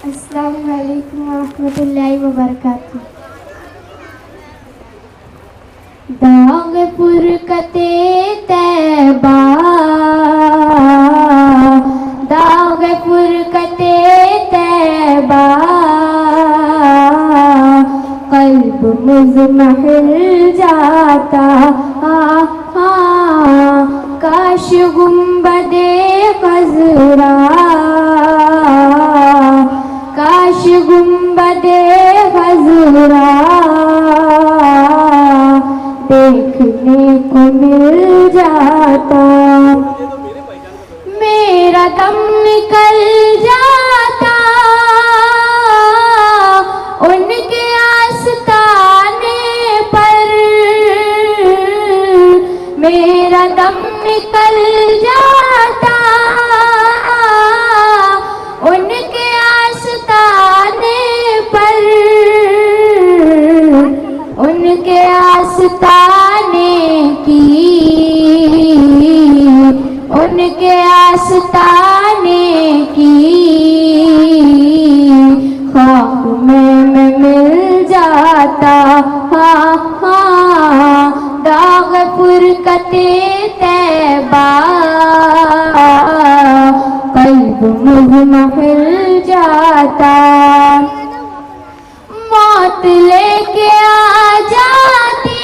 अस्सलामु अलैकुम वरहमतुल्लाहि वबरकातुहू। दाग फुरकते तैबा, दाग फुरकते तैबा, कल्ब मुज़महिल जाता। काश गुंबदे खज़रा, काश गुंबदे खज़रा देखने को मिल जाता। मेरा दम निकल जाता उनके आस्ताने पर, मेरा दम निकल जाता उनके आस्ताने पर, उनके आस्ताने की, उनके आस्ताने की ख्वाब में मैं मिल जाता। दाग फुरकते तैबा, कल्ब मुज़महिल जाता। मौत लेके आ जाती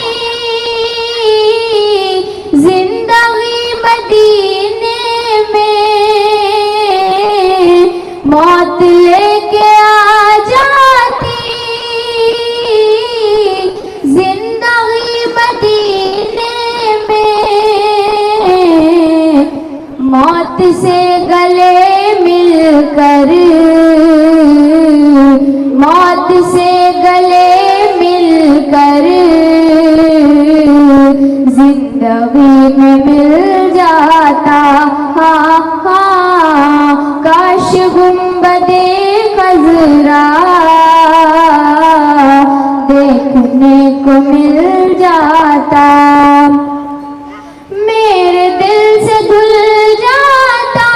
जिंदगी मदीने में, मौत लेके आ जाती जिंदगी मदीने में। मौत से गले मिलकर, मौत से गले मिलकर जिंदगी में मिल जाता। काश गुंबदे खज़रा देखने को मिल जाता। मेरे दिल से धुल जाता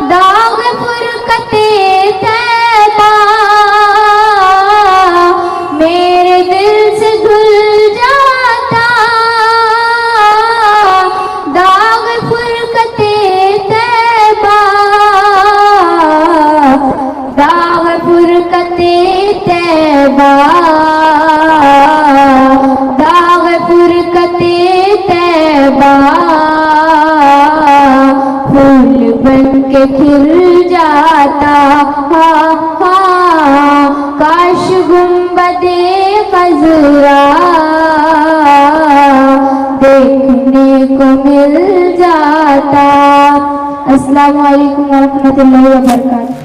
दाग फुरकते तैबा, मेरे दिल से धुल जाता दाग फुरकते तैबा, दाग फुरकते तैबा, दाग फुरकते तैबा फूल बन के खिल जाता। काश गुंबदे खज़रा देखने को मिल जाता। अस्सलामु अलैकुम वरहमतुल्लाहि वबरकातुहू।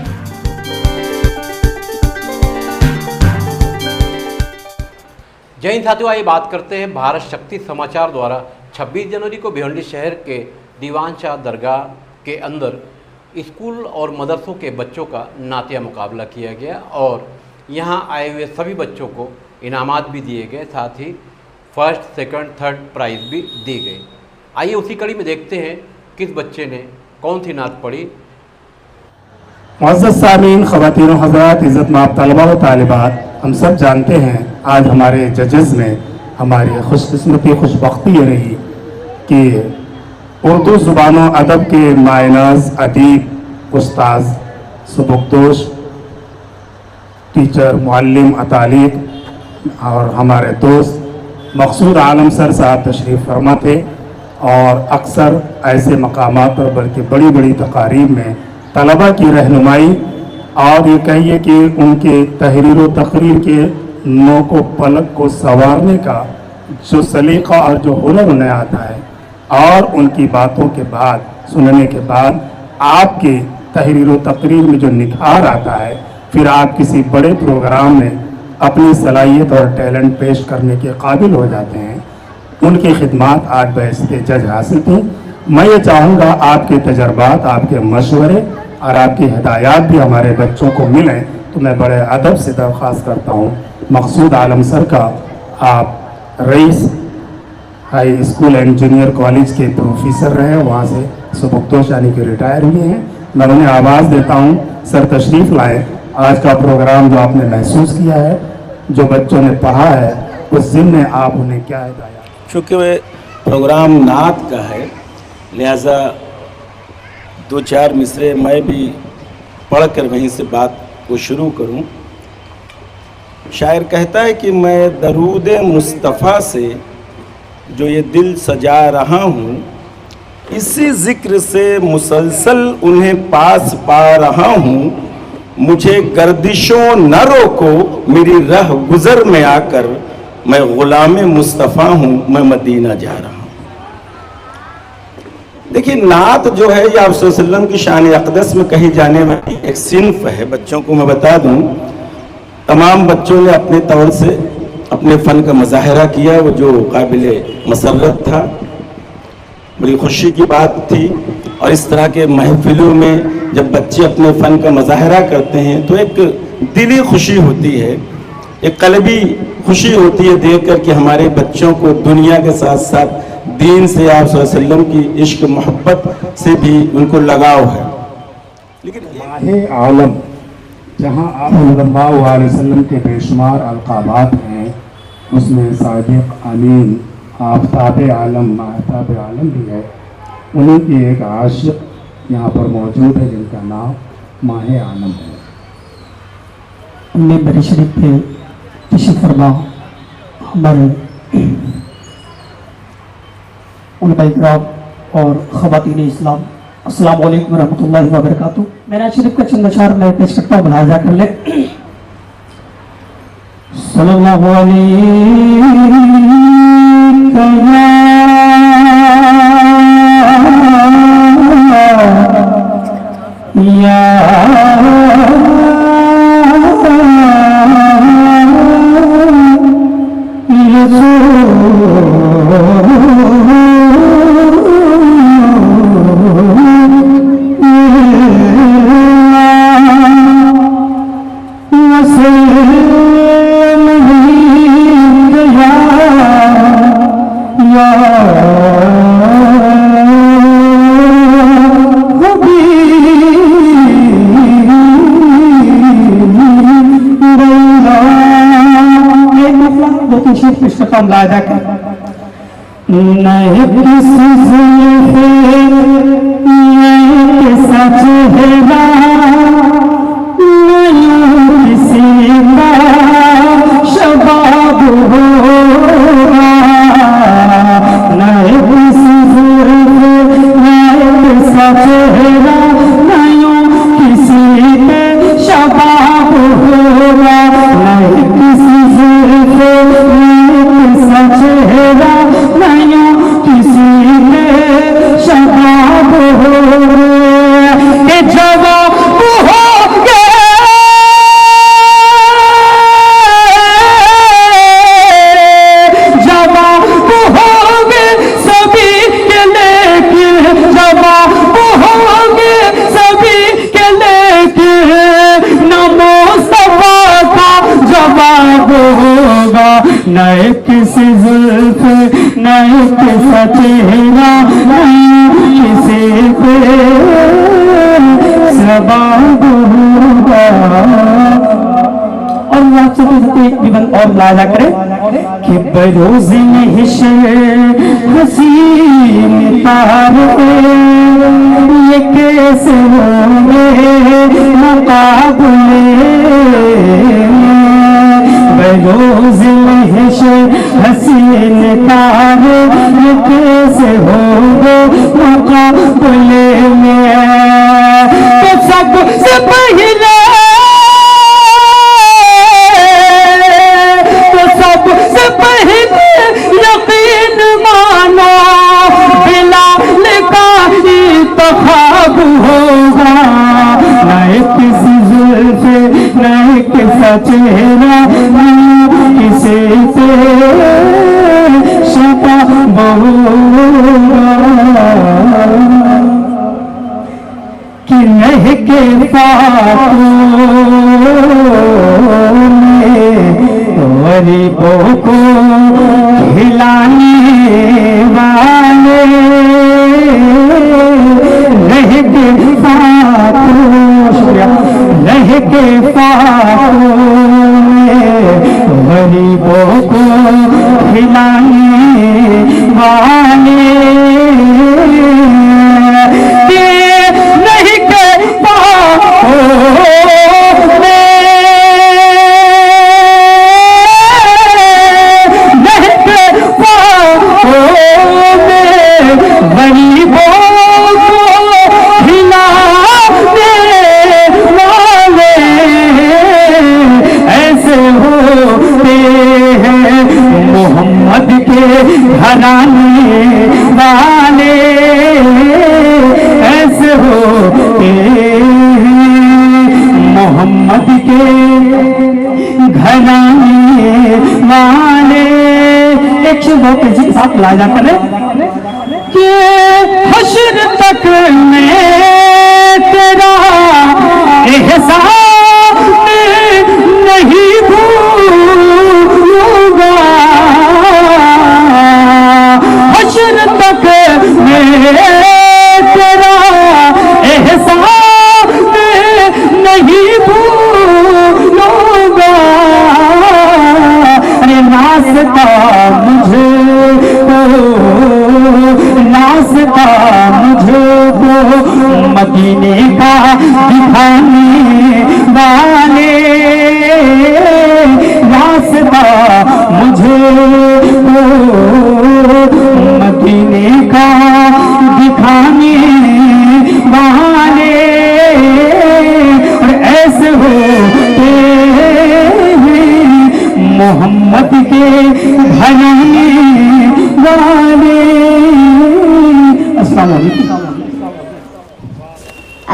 जय हिंद साथियों, आइए बात करते हैं भारत शक्ति समाचार द्वारा 26 जनवरी को भिवंडी शहर के दीवान शाह दरगाह के अंदर स्कूल और मदरसों के बच्चों का नातिया मुकाबला किया गया और यहाँ आए हुए सभी बच्चों को इनामात भी दिए गए, साथ ही फर्स्ट सेकंड थर्ड प्राइज़ भी दी गई। आइए उसी कड़ी में देखते हैं किस बच्चे ने कौन सी नात पढ़ी। मुअज़्ज़ज़ सामीन, ख़वातीन व हज़रात, इज़्ज़त-माब तलबा व तालिबात, हम सब जानते हैं आज हमारे जजेस में हमारी खुशकिस्मती खुशबख्ती ये रही कि उर्दू ज़ुबान व अदब के मायनाज़ अदीब उस्ताद सुबुकदोश टीचर मुअल्लिम अतालिक और हमारे दोस्त मक़सूद आलम सर साहब तशरीफ़ फरमा थे और अक्सर ऐसे मकामात पर बल्कि बड़ी बड़ी तकारीब में तलबा की रहनुमाई और ये कहिए कि उनके तहरीर व तकरीर के नोक व पलक को संवारने का जो सलीक़ा और जो हुनर उन्हें आता है और उनकी बातों के बाद सुनने के बाद आपके तहरीर व तकरीर में जो निखार आता है, फिर आप किसी बड़े प्रोग्राम में अपनी सलाहियत और टैलेंट पेश करने के काबिल हो जाते हैं। उनकी खिदमात आज बहस्ते जज हासिल थी। मैं ये चाहूँगा आपके तजर्बात, आपके मशवरे और आपकी हिदायत भी हमारे बच्चों को मिलें, तो मैं बड़े अदब से दरख्वास्त करता हूँ मक़सूद आलम सर का, आप Raees high school and junior college के प्रोफेसर रहे, वहाँ से सुबुकदोश यानी कि रिटायर हुए हैं, मैं उन्हें आवाज़ देता हूँ, सर तशरीफ़ लाए। आज का प्रोग्राम जो आपने महसूस किया है, जो बच्चों ने पढ़ा है, उस ज़िम्न में आप उन्हें क्या हिदायत? चूँकि वह प्रोग्राम नात का है, लिहाजा दो चार मिसरे मैं भी पढ़ कर वहीं से बात को शुरू करूं। शायर कहता है कि मैं दरूद मुस्तफ़ा से जो ये दिल सजा रहा हूँ, इसी ज़िक्र से मुसलसल उन्हें पास पा रहा हूँ। मुझे गर्दिशों न रोको मेरी राह गुज़र में आकर, मैं ग़ुलाम मुस्तफ़ा हूँ, मैं मदीना जा रहा हूँ। देखिए, नात जो है ये आप सल्लल्लाहु अलैहि वसल्लम की शान अक़दस में कही जाने वाली एक सिन्फ़ है। बच्चों को मैं बता दूँ, तमाम बच्चों ने अपने तौर से अपने फ़न का मुज़ाहरा किया, वो जो काबिल मसर्रत था, बड़ी खुशी की बात थी। और इस तरह के महफिलों में जब बच्चे अपने फ़न का मुज़ाहरा करते हैं तो एक दिली खुशी होती है, एक क़ल्बी खुशी होती है देख कर कि हमारे बच्चों को दुनिया के साथ साथ दीन से, आप सल्लल्लाहु अलैहि वसल्लम की इश्क मोहब्बत से भी उनको लगाव है। लेकिन माहे आलम, जहाँ आप सल्लल्लाहु अलैहि वसल्लम के बेशुमार अलक़ाबात हैं, उसमें सादिक़, अमीन, आफ़ताब आलम, महताब आलम भी है। उन्हीं की एक आशिक़ यहाँ पर मौजूद है जिनका नाम माहे आलम है। मेंबर शरीफ पे तशरीफ़ फरमा हमारे उलमाए किराम और ख़वातीन इस्लाम, अस्सलामु अलैकुम वरहमतुल्लाहि वबरकातुहू। मेरा शरीफ का चंद अशार मैं पेश करता हूँ, मुलाज़ा कर ले। सल्लल्लाहु लादा कर नहीं किसी से ये सच है ना, नहीं किसी का शबाब होगा, नहीं किसी से ये सच है ना, नहीं किसी का शबाब होगा, नहीं किसी से चेहरा नहीं किसी में शबाब हो गए, जवाब हो गए, जवाब हो गए सभी के लेके, जवाब हो गए सभी के लेके, नमो मुस्तफा का जवाब होगा, नए किसी जुल्फ नए किसा चेहरा, नहीं किसी पे सबाब होगा। और यहाँ से एक निबंध और लाजा करे कि बरोज़ महशर हसीन तारे ये कैसे होंगे मुकाबले, बरोज़ महशर हसीन तारे ये कैसे होंगे मुकाबले में, तो सबसे पहले, तो सबसे पहले यकीन मानो बिलाल का इंतखाब होगा, नए किसी जुल्फ नए किसा चेहरा, किसी से शबाब होगा, कि नहीं के गरीबों को खिलाने वाले, नहीं के रह के फाकों में गरीबों को खिलाने वाले के नहीं के फाकों में नहीं के फाकों में गरीबों को खिलाने वाले ऐसे होते हैं मोहम्मद के घराने वाले, ऐसे होते हैं मोहम्मद के घराने वाले। एक शुभ के साथ लाया करें कि हश्र तक में तेरा एहसान नहीं भूलूंगा, हश्र तक में तेरा एहसान नहीं भूलूंगा। अरे नासता मुझे नासता मुझको मदीने का दिखाने वाले, नासता मुझे मदीने का दिखाने वाले, और ऐसे होते हैं मोहम्मद के घराने वाले।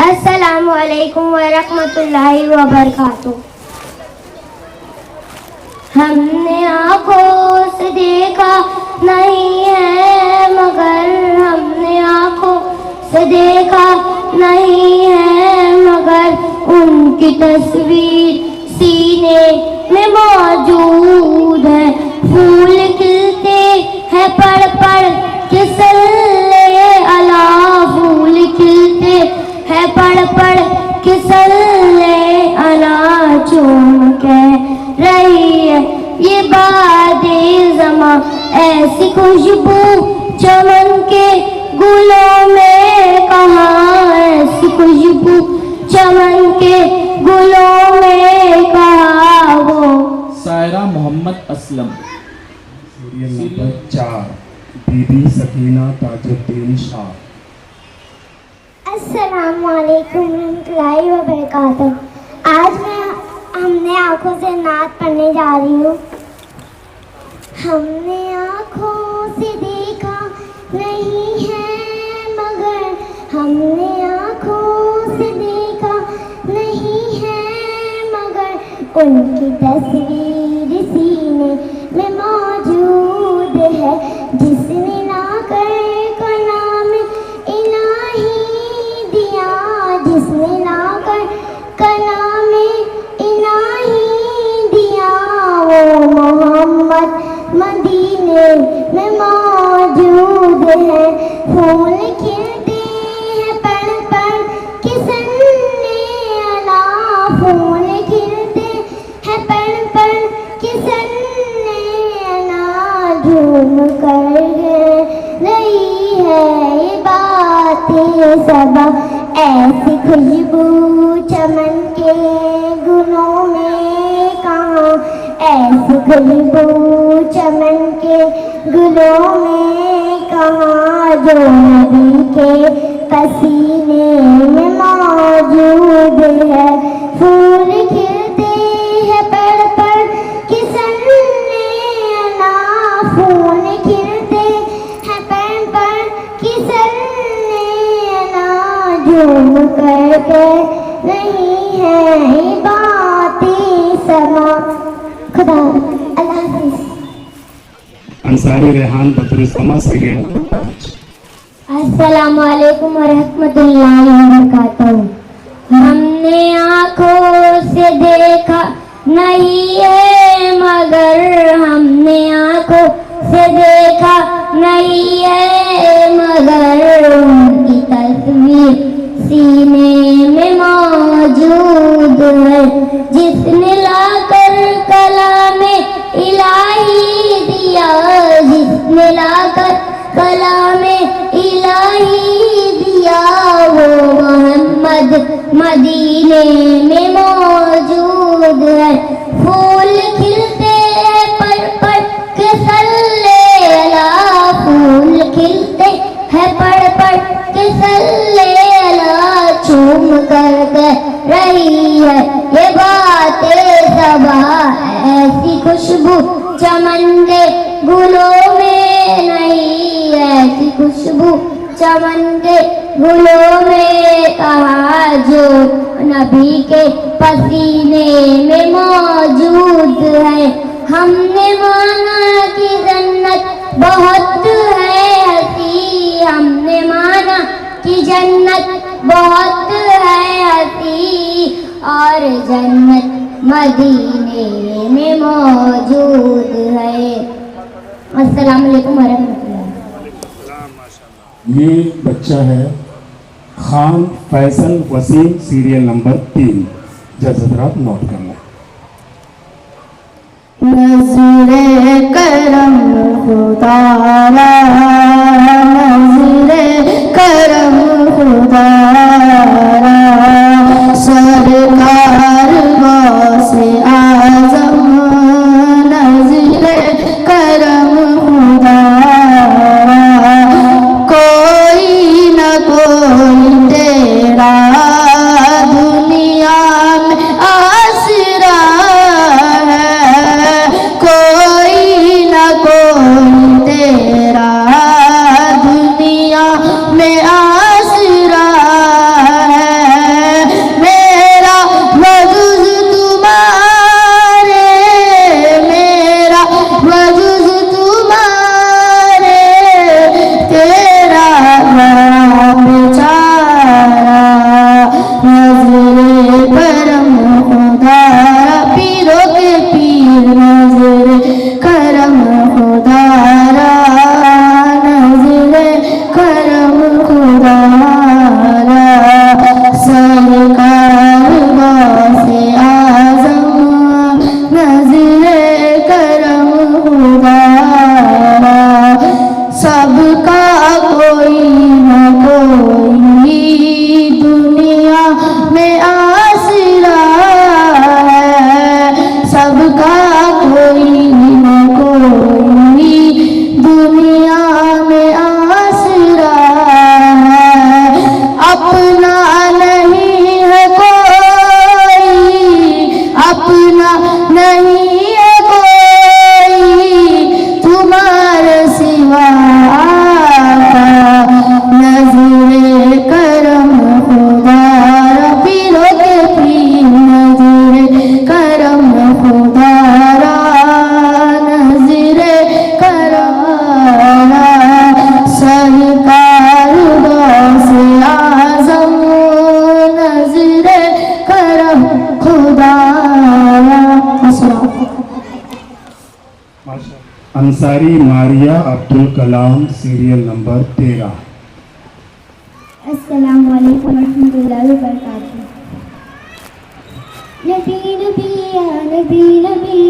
अस्सलामु अलैकुम व रहमतुल्लाहि व बरकातुहू। हमने आँखों से देखा नहीं है मगर, हमने आँखों से देखा नहीं है मगर, उनकी तस्वीर सीने में मौजूद है। फूल खिलते हैं पढ़ पढ़ के सल्ले अला, फूल खिलते हैं पढ़ पढ़ के सल्ले अला। चूम कह रही है ये बादे ज़मां, ऐसी खुशबू चमन के गुलों में कहाँ, ऐसी खुशबू चमन के गुलों में कहाँ। वो सायरा मोहम्मद असलम। सीरियल नंबर 4 बीबी सकीना ताजुद्दीन शाह। अस्सलामु अलैकुम रहमतुल्लाहि व बरकातुहू। आज हमने आँखों से नात पढ़ने जा रही हूँ। हमने आँखों से देखा नहीं है मगर, हमने आँखों से देखा नहीं है मगर, उनकी तस्वीर सीने में मौजूद है। जिसने ना कर को नाम इलाही दिया, जिसने ना कर का नाम इलाही दिया, वो मोहम्मद मदीने में मौजूद है। फूल खिलते हैं पढ़ पढ़ के सन्ने अला, फूल खिलते हैं पढ़ पढ़ के सन्ने अला। झूम कर रही है ये बातें सबा, ऐसी खुशबू चमन के गुलों में कहाँ, ऐसी खुशबू चमन के गुलों में कहाँ। जो नबी के पसीने में मौजूद है। फूल खिलते हैं पढ़ पढ़ के सन्ने अला, फूल खिलते हैं पढ़ पढ़ के सन्ने अला। झूम करके नहीं है बातें समा। खुदा अल्लाह हाफिज़। अंसारी रेहान बदरुल समा सीरियल। अस्सलामु अलैकुम व रहमतुल्लाहि व बरकातुहू। हमने आँखों से देखा नहीं है मगर, हमने आँखों से देखा नहीं है मगर, उनकी तस्वीर सीने में मौजूद है, जिसने लाकर कलामे इलाही दिया, जिसने लाकर कलामे इलाही दिया, वो मोहम्मद मदीने में मौजूद है। फूल खिलते हैं पर पर के सल्ले अला, फूल खिलते हैं पर पर के सल्ले अला, चूम कर कह रही है ये बातें सबा, ऐसी खुशबू चमन के गुलों में नहीं, ऐसी खुशबू चमन के गुलों में कहा, जो नबी के पसीने में मौजूद है। हमने माना कि जन्नत बहुत है हसी, हमने माना कि जन्नत बहुत है हसी, और जन्नत मदीने में मौजूद है। अस्सलाम वालेकुम वरहमतुल्लाह। ये बच्चा है खान फैसल वसीम, सीरियल नंबर 3। जज हजरात नोट करना। नज़रे करम खुदारा, नज़रे करम खुदारा, सरकार गौसे आज़म, नज़रे करम खुदारा, कोई न कोई तेरा दुनिया में आसरा है, कोई न कोई तेरा दुनिया में आसरा है, मेरा वजूद तुम्हारे, मेरा वजूद तुम्हारे, तेरा बेचारा, नज़रे करम खुदारा, पीरों के पीर नज़रे करम खुदारा, नज़रे करम खुदारा, सरकार गौसे आज़म, नज़रे करम खुदारा, सबका कोई न कोई दुनिया में आसरा है, सबका कोई न कोई दुनिया में आसरा है, अपना नहीं है कोई, अपना नहीं है कोई तुम्हारे सिवा का, नज़रे करम खुदारा, पीरों के पीर नज़रे करम खुदारा, नज़रे करारा, सरकार गौसे आज़म, नज़रे करम खुदारा। Ansari Maria Abdul Kalam, serial number 13। अस्सलाम वालेकुम रहमतुल्लाहि व बरकातहू। नबी नबी या नबी नबी,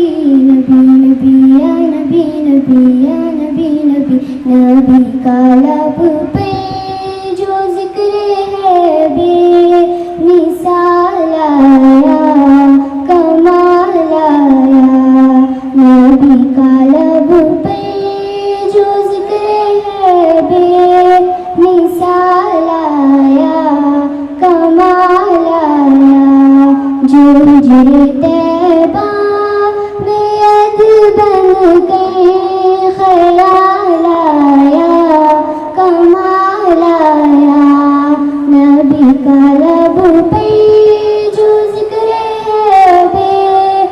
नबी नबी या नबी नबी, या नबी नबी, नबी का लब पे जो जिक्र है बेमिसाल आया, कमाल आया, नबी का लब पे जो जिक्र है बेमिसाल आया, कमाल आया, जो मुझे तैबा में अद बन के ख्याल आया, कमाल आया, नबी का लब पे जो जिक्र है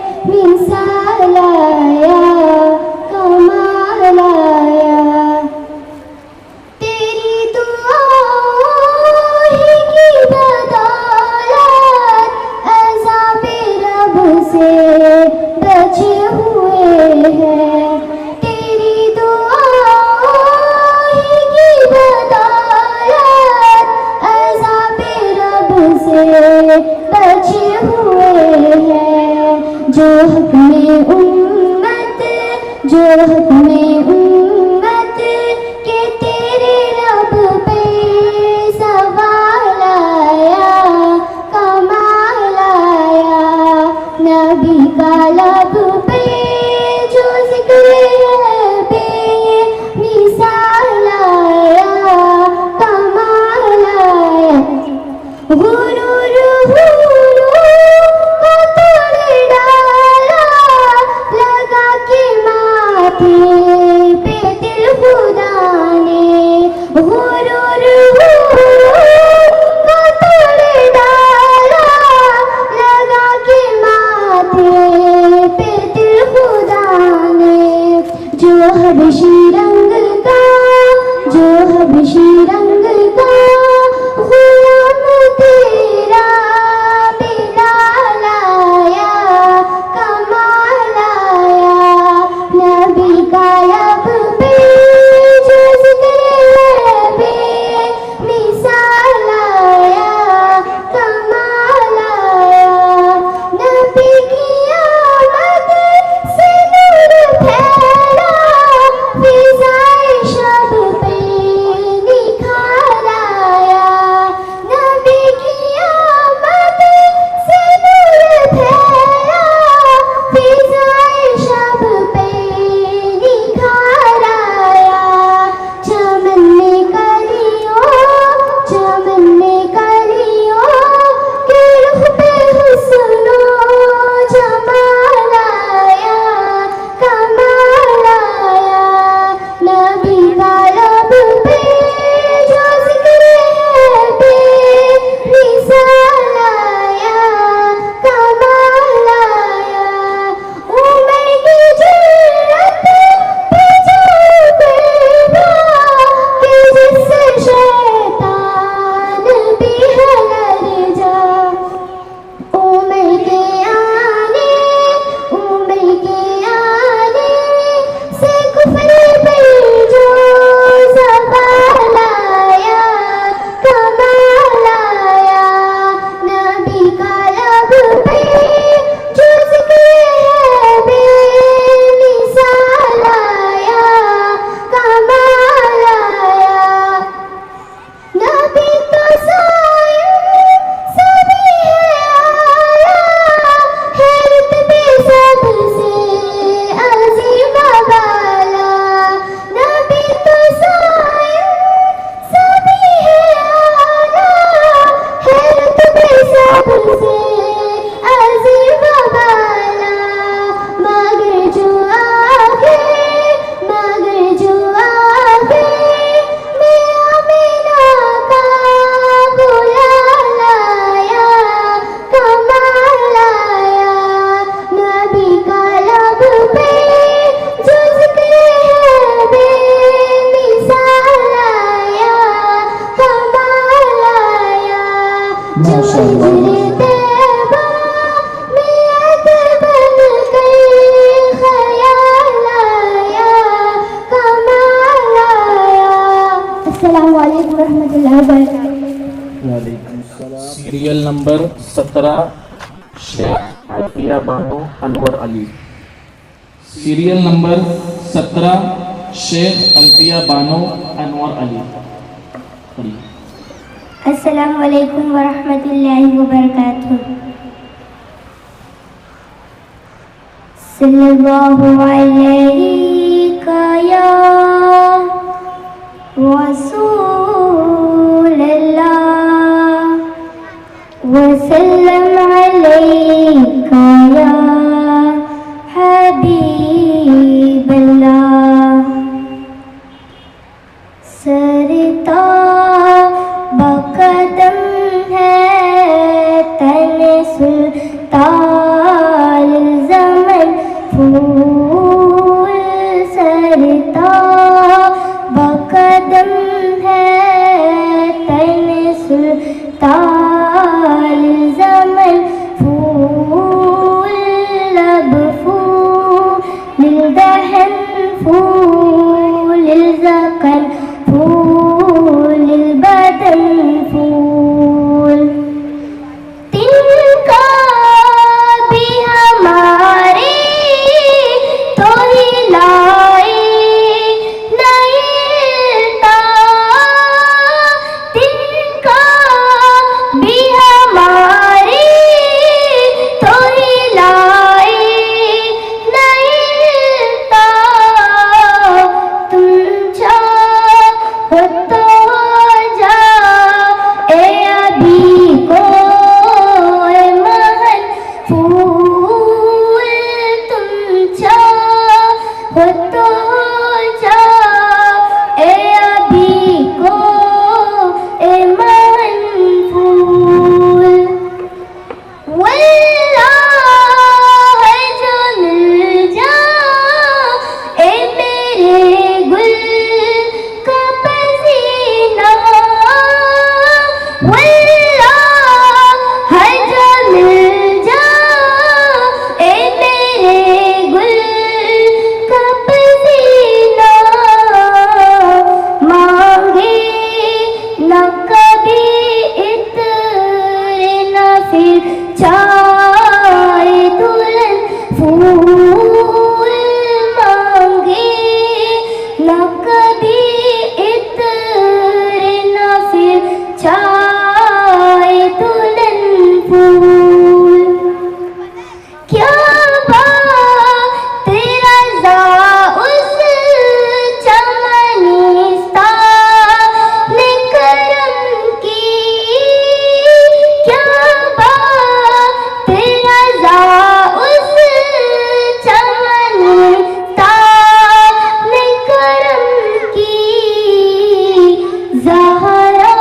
बेमिसाल आया, कमाल आया, तेरी दुआओं ही की बदौलत अज़ाबे रब से बचे हुए हैं, तेरी दुआ जो हुक्मे उम्मत, जो हुक्मे उम्मत के तेरे रब पे सवाल आया, कमाल आया। नबी का लब पे जो जिक्र है बे मिसाल आया, कमाल आया। हुरूर हुरूर का तोड़ डाला, लगा के माथे पे दिल खुदा ने। हुरूर हुरूर का तोड़ डाला, लगा के माथे पे दिल खुदा ने। जो हबशी रंग का, जो हबशी रंग का गुलाम तेरा बिलाल आया, कमाल आया। नबी का लब पे जो जिक्र है बे मिसाल आया, कमाल आया। नबी की आमद से नूर फैला, फिज़ाए शब पे निखार आया। नबी की आमद से नूर फैला, फिज़ाए शब पे निखार आया। चमन में कलियों, चमन में कलियों के रुख पे हुस्नो जमाल आया, कमाल आया। नबी का लब पे जो जिक्र है बे मिसाल आया, कमाल आया। उमर की जुर्रत पे जो बेबा कि जिससे शैतान भी है लरजा। उमर के आने, उमर के आने से कुफ्र पे जो ज़वाल आया, कमाल आया। नबी का लब पे जो जिक्र है बे मिसाल आया, कमाल आया। नबी तो सायम सभी है आला, है रुतबे सबसे अज़ीम वाला। नबी तो सायम सभी है आला, है रुतबे सबसे अज़ीम वाला। मगर जो आगे, मगर जो आगे मैं आमिना का बुलाल आया, कमाल आया। नबी का लब पे जो जिक्र है बे मिसाल आया, कमाल आया। जो हिजरे तैबा में अतर बन कर ख्याल आया, कमाल आया। अस्सलामु अलैकुम रहमतुल्लाहि व बरकातहू। Serial number 17 Shaikh Alfiya Bano Anwar Ali. Serial number 17 Shaikh Alfiya Bano Anwar Ali. पढ़िए। अस्सलामु अलैकुम व रहमतुल्लाहि व बरकातहू। सल्लल्लाहु अलैका या रसूल अल्लाह, वसल्लम अलैका या हबीब अल्लाह। सरता बकदम है तन सुल्तान ज़मन फूल, सरता बकदम है तन सुल्तान ज़मन फूल। लब फूल दहन फूल ज़कन फूल बदन फूल। तिनका वल्लाह है जो मिल जाए मेरे गुल का पसीना, वल्लाह है जो मिल जाए मेरे गुल का पसीना, मांगे न कभी इत्र न फिर चाहे दुल्हन फूल, मांगे न कभी इत्र न फिर चाहे दुल्हन फूल। क्या बात तेरा उस चमनिस्ता ने करम की, क्या बात तेरा उस चमनिस्ता ने करम की, ज़हरा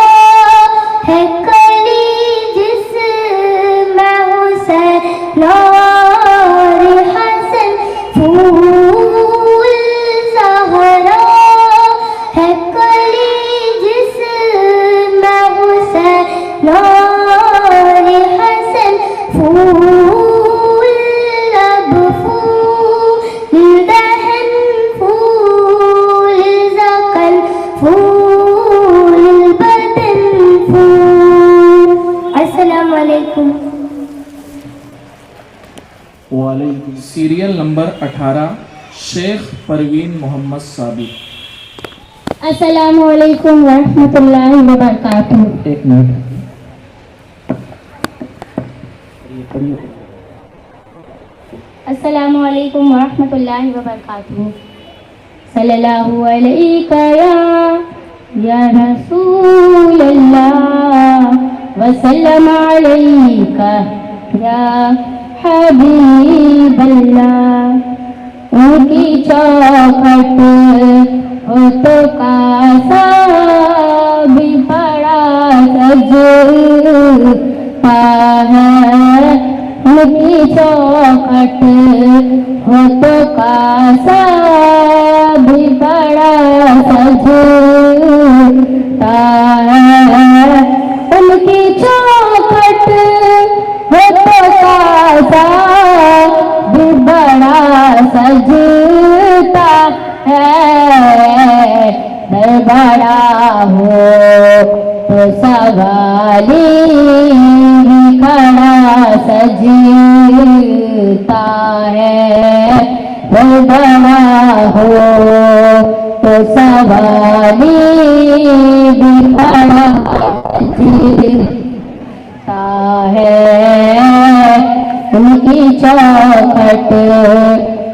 है कली जिस मैं हुसैन और हसन फूल, ज़हरा है कली जिस मैं हुसैन और हसन फूल, लब फूल दहन फूल ज़कन फूल बदन फूल। अस्सलाम वालेकुम। सीरियल नंबर 18 शेख परवीन मोहम्मद साबिक। अस्सलाम वालेकुम रहमतुल्लाहि व बरकातुहू। एक मिनट। अस्सलामु अलैकुम वरहमतुल्लाहि व बरकातुहू। सल्लल्लाहु अलैका या रसूल अल्लाह व सल्लम अलैका या हबीब अल्लाह। उनकी चौखट हो तो कासा भी बड़ा सजता है, उनकी चौखट हो तो कासा भी बड़ा सजता है, उनकी चौखट हो तो कासा भी बड़ा सजता है, बड़ा हो तो सवाली खड़ा सजता है, बड़ा हो तो सवाली भी खड़ा सजता है, उनकी चौखट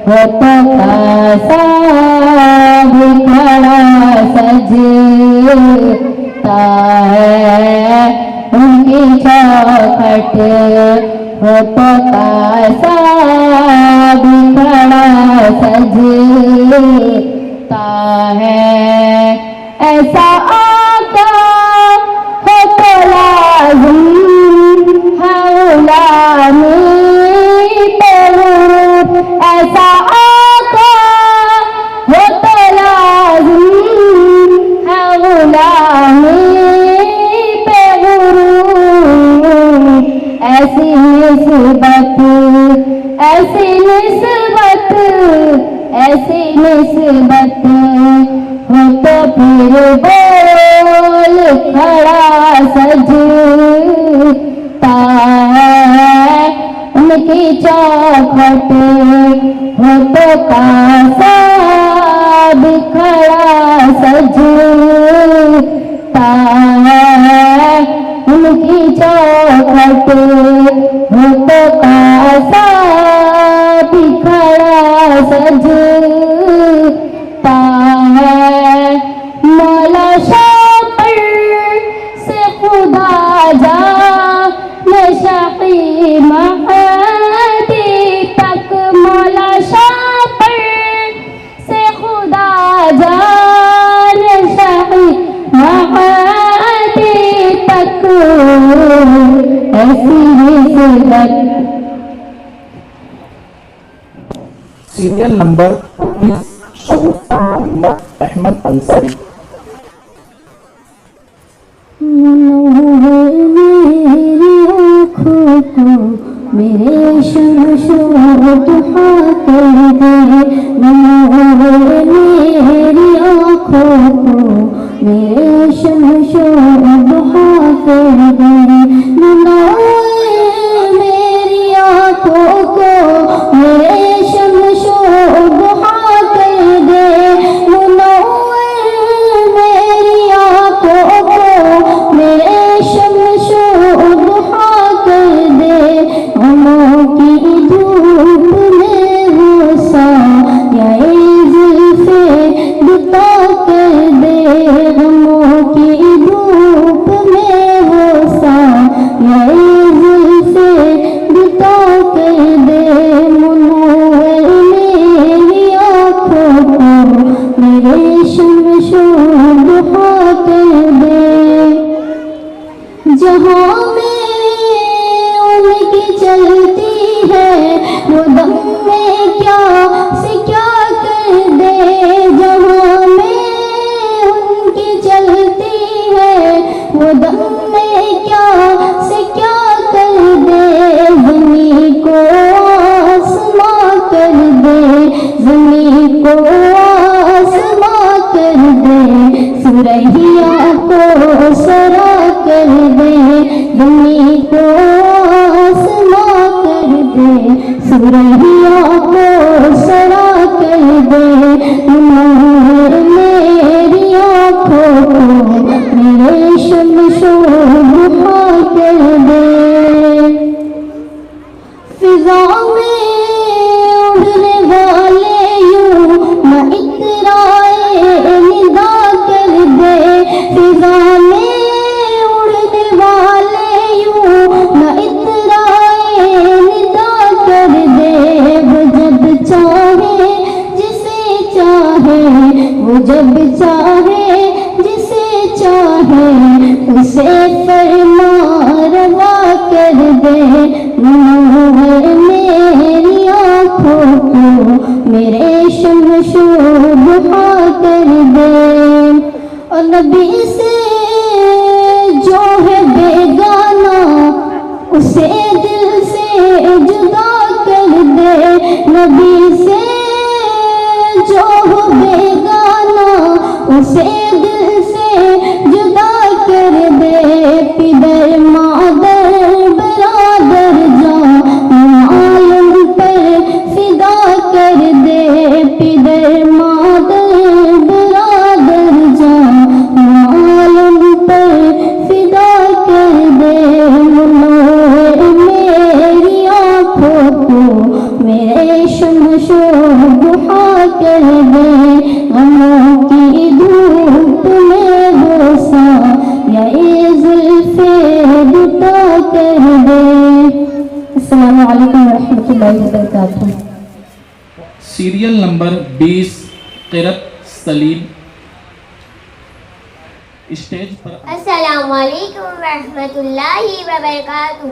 हो तो कासा भी खड़ा सजता है, उनकी चौखट हो तो कासा भी खड़ा सजता है। ऐसा आका हो तो लाज़िम है गुलामी पे गुरूर, ऐसा आका हो तो लाज़िम है गुलामी पे गुरूर, ऐसी निस्बत ऐसी निस्बत ऐसी निस्बत हो तो फिर बोल खड़ा सजता है, उनकी चौखट हो तो कासा भी खड़ा सजता है, उनकी चौखट हो तो कासा भी खड़ा सजता है। मौला शापर से खुदा जा शाही महदी तक, मौला शापर से खुदा जान शाही महदी तक, ऐसी निस्बत सीरियल नंबर 19 शगुफ्ता मोहम्मद अहमद अंसारी। मेरी आँखों को मेरे शमशो दुहा कर दे, मेरी आँखों को मेरे शमशो दुहा कर दे, मेरी आँखों को मेरे शमशो दुहा कर दे, मेरी आँखों को मेरे शमशो दुहा कर दे, गमों की धूप में वो साये जुल्फ़े बुता कर दे, गमों की धूप में वो साये जुल्फ़े बुता कर दे, मुनव्वर मेरी आँखों को मेरे शमशो दुहा कर दे। जहाँ में उनकी चलती है वो दम में क्या से क्या कर दे, जहाँ में उनकी चलती है वो दम में क्या से क्या कर दे, ज़मीं को आसमां कर दे, ज़मीं को आसमां कर दे, सुरहिया को सरा कर दे, ज़मीं को आसमां कर दे, सुरहिया को सरा कर दे, मेरी आँखों को मेरे शमशो दुहा कर दे। फिज़ा में उड़ने वाले यूं न इतराए निदा कर दे, फिज़ा में उड़ने वाले यूं न इतराए निदा कर दे, वो जब चाहे जिसे चाहे, वो जब चाहे जिसे चाहे उसे फरमा रवा कर दे, मेरी आँखों को मेरे शमशो दुहा कर दे, और नबी से जो है बेगाना उसे दिल से जुदा कर दे, नबी से जो हो बेगाना उसे दिल से जुदा कर दे, पिदर मादर बरादर जा मालूम पर फिदा कर दे, पिदर मादर बरादर जा मालूम पर फिदा कर दे, मेरी आँखों को मेरे शमशो दुहा कर दे, गमों की धूप में वो साये जुल्फ़े बुता कर दे। अस्सलामु अलैकुम वरहमतुल्लाहि वबरकातुहू। Serial number 20 Kirat Saleem. Stage पर Assalamualaikum warahmatullahi wabarakatuh.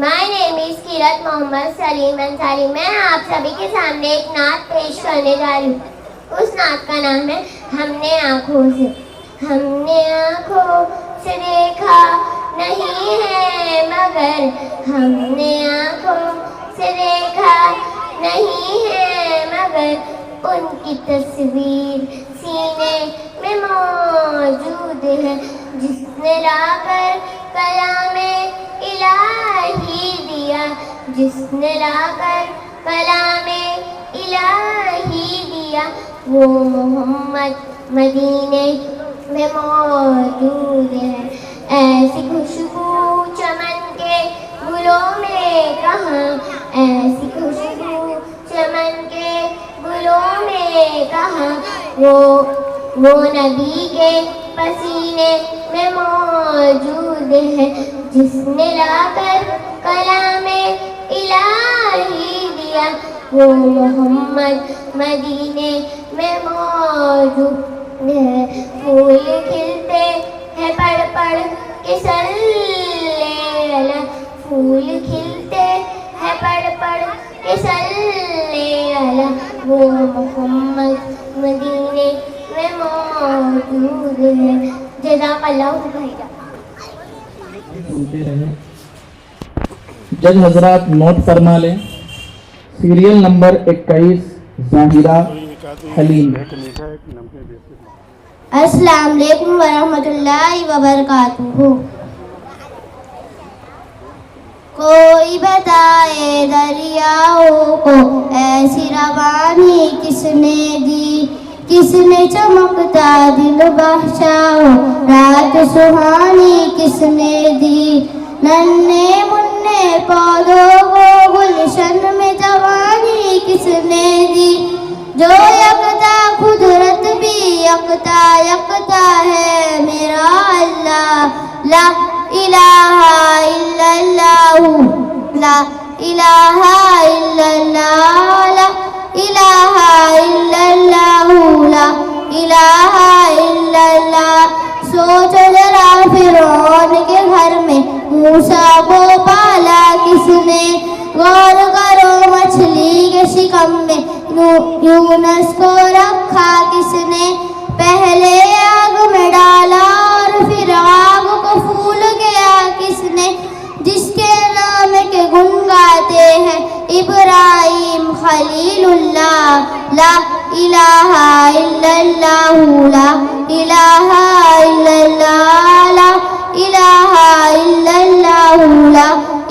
My name is Kirat Mohammad Saleem Ansari. मैं आप सभी के सामने एक नात पेश करने जा रही हूँ। उस नात का नाम है हमने आँखों से। हमने आँखों से देखा नहीं है मगर, हमने आँखों से देखा नहीं है मगर, उनकी तस्वीर सीने में मौजूद है, जिसने लाकर कलामे इलाही दिया, जिसने लाकर कलामे इलाही दिया, वो मोहम्मद मदीने में मौजूद है। ऐसी खुशबू चमन के गुलों में कहाँ, ऐसी खुशबू चमन के गुलों में कहाँ, वो नबी के पसीने में मौजूद है, जिसने लाकर कलामे इलाही दिया, वो मोहम्मद मदीने में मौजूद है। फूल खिलते हैं पढ़ पढ़ के सल्ले अला, फूल खिलते हैं पढ़ पढ़ के सल्ले अला, वो मोहम्मद मदीने में मौजूद है। जज़ाकल्लाह खैरा। सुनते रहे। जज हजरात नोट फरमा लें। Serial number 21 Zahira Haleem. अस्सलाम वालेकुम वरहमतुल्लाहि वबरकातुहू। कोई बताए दरियाओं को ऐसी रवानी किसने दी, किसने चमकता दिल बहचाओ रात सुहानी किसने दी। नन्हे मुन्ने पौधों को गुलशन में जवानी किसने दी। जो यकता कुदरत भी यकता यकता है मेरा अल्लाह। ला इलाहा इल्लल्लाहु ला इलाहा इल्लल्लाह ला इलाहा इल्लल्लाहु ला इलाहा इल्लल्लाह। सोचो जरा फिरौन के घर में मूसा को पाला किसने। गौर करो मछली के शिकम में यूनुस को रखा किसने। पहले आग में डाला और फिर आग को फूल गया किसने। जिसके नाम के गुण गाते हैं इब्राहिम खलीलुल्लाह। ला इलाहा इल्लल्लाहु ला इलाहा इल्लल्लाह ला इलाहा इल्लल्लाहु ला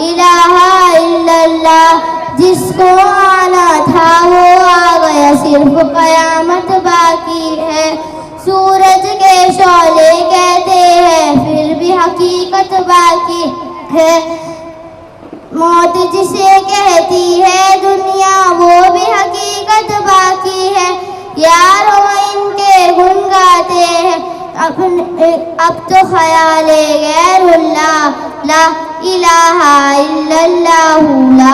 इलाहा इल्लल्लाह। जिसको आना था वो आ गया, सिर्फ कयामत बाकी है। सूरज के शौले कहते हैं फिर भी हकीकत बाकी है। मौत जिसे कहती है दुनिया वो भी हकीकत बाकी है। यारों इनके गुण गाते हैं अब तो ख्याले गैरुल्लाह। ला इलाहा इल्लल्लाहु ला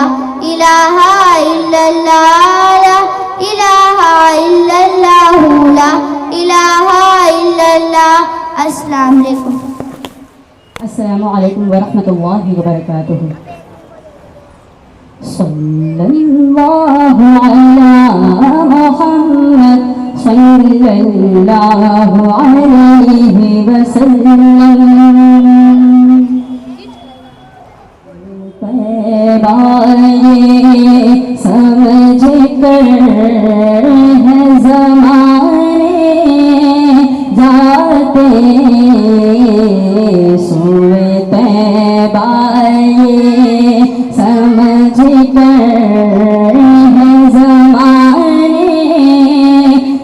इलाहा इल्लल्लाह ला इलाहा इल्लल्लाहु ला इलाहा इल्लल्लाह। अस्सलाम वालेकुम। अस्सलामु अलैकुम वरहमतुल्लाहि वबरकातुहू। सल्लल्लाहु अला मुहम्मद सल्लल्लाहु अलैहि वसल्लम। पैबाये समझ कर है ज़माने जाते सुए पैबाये समझ कर है ज़माने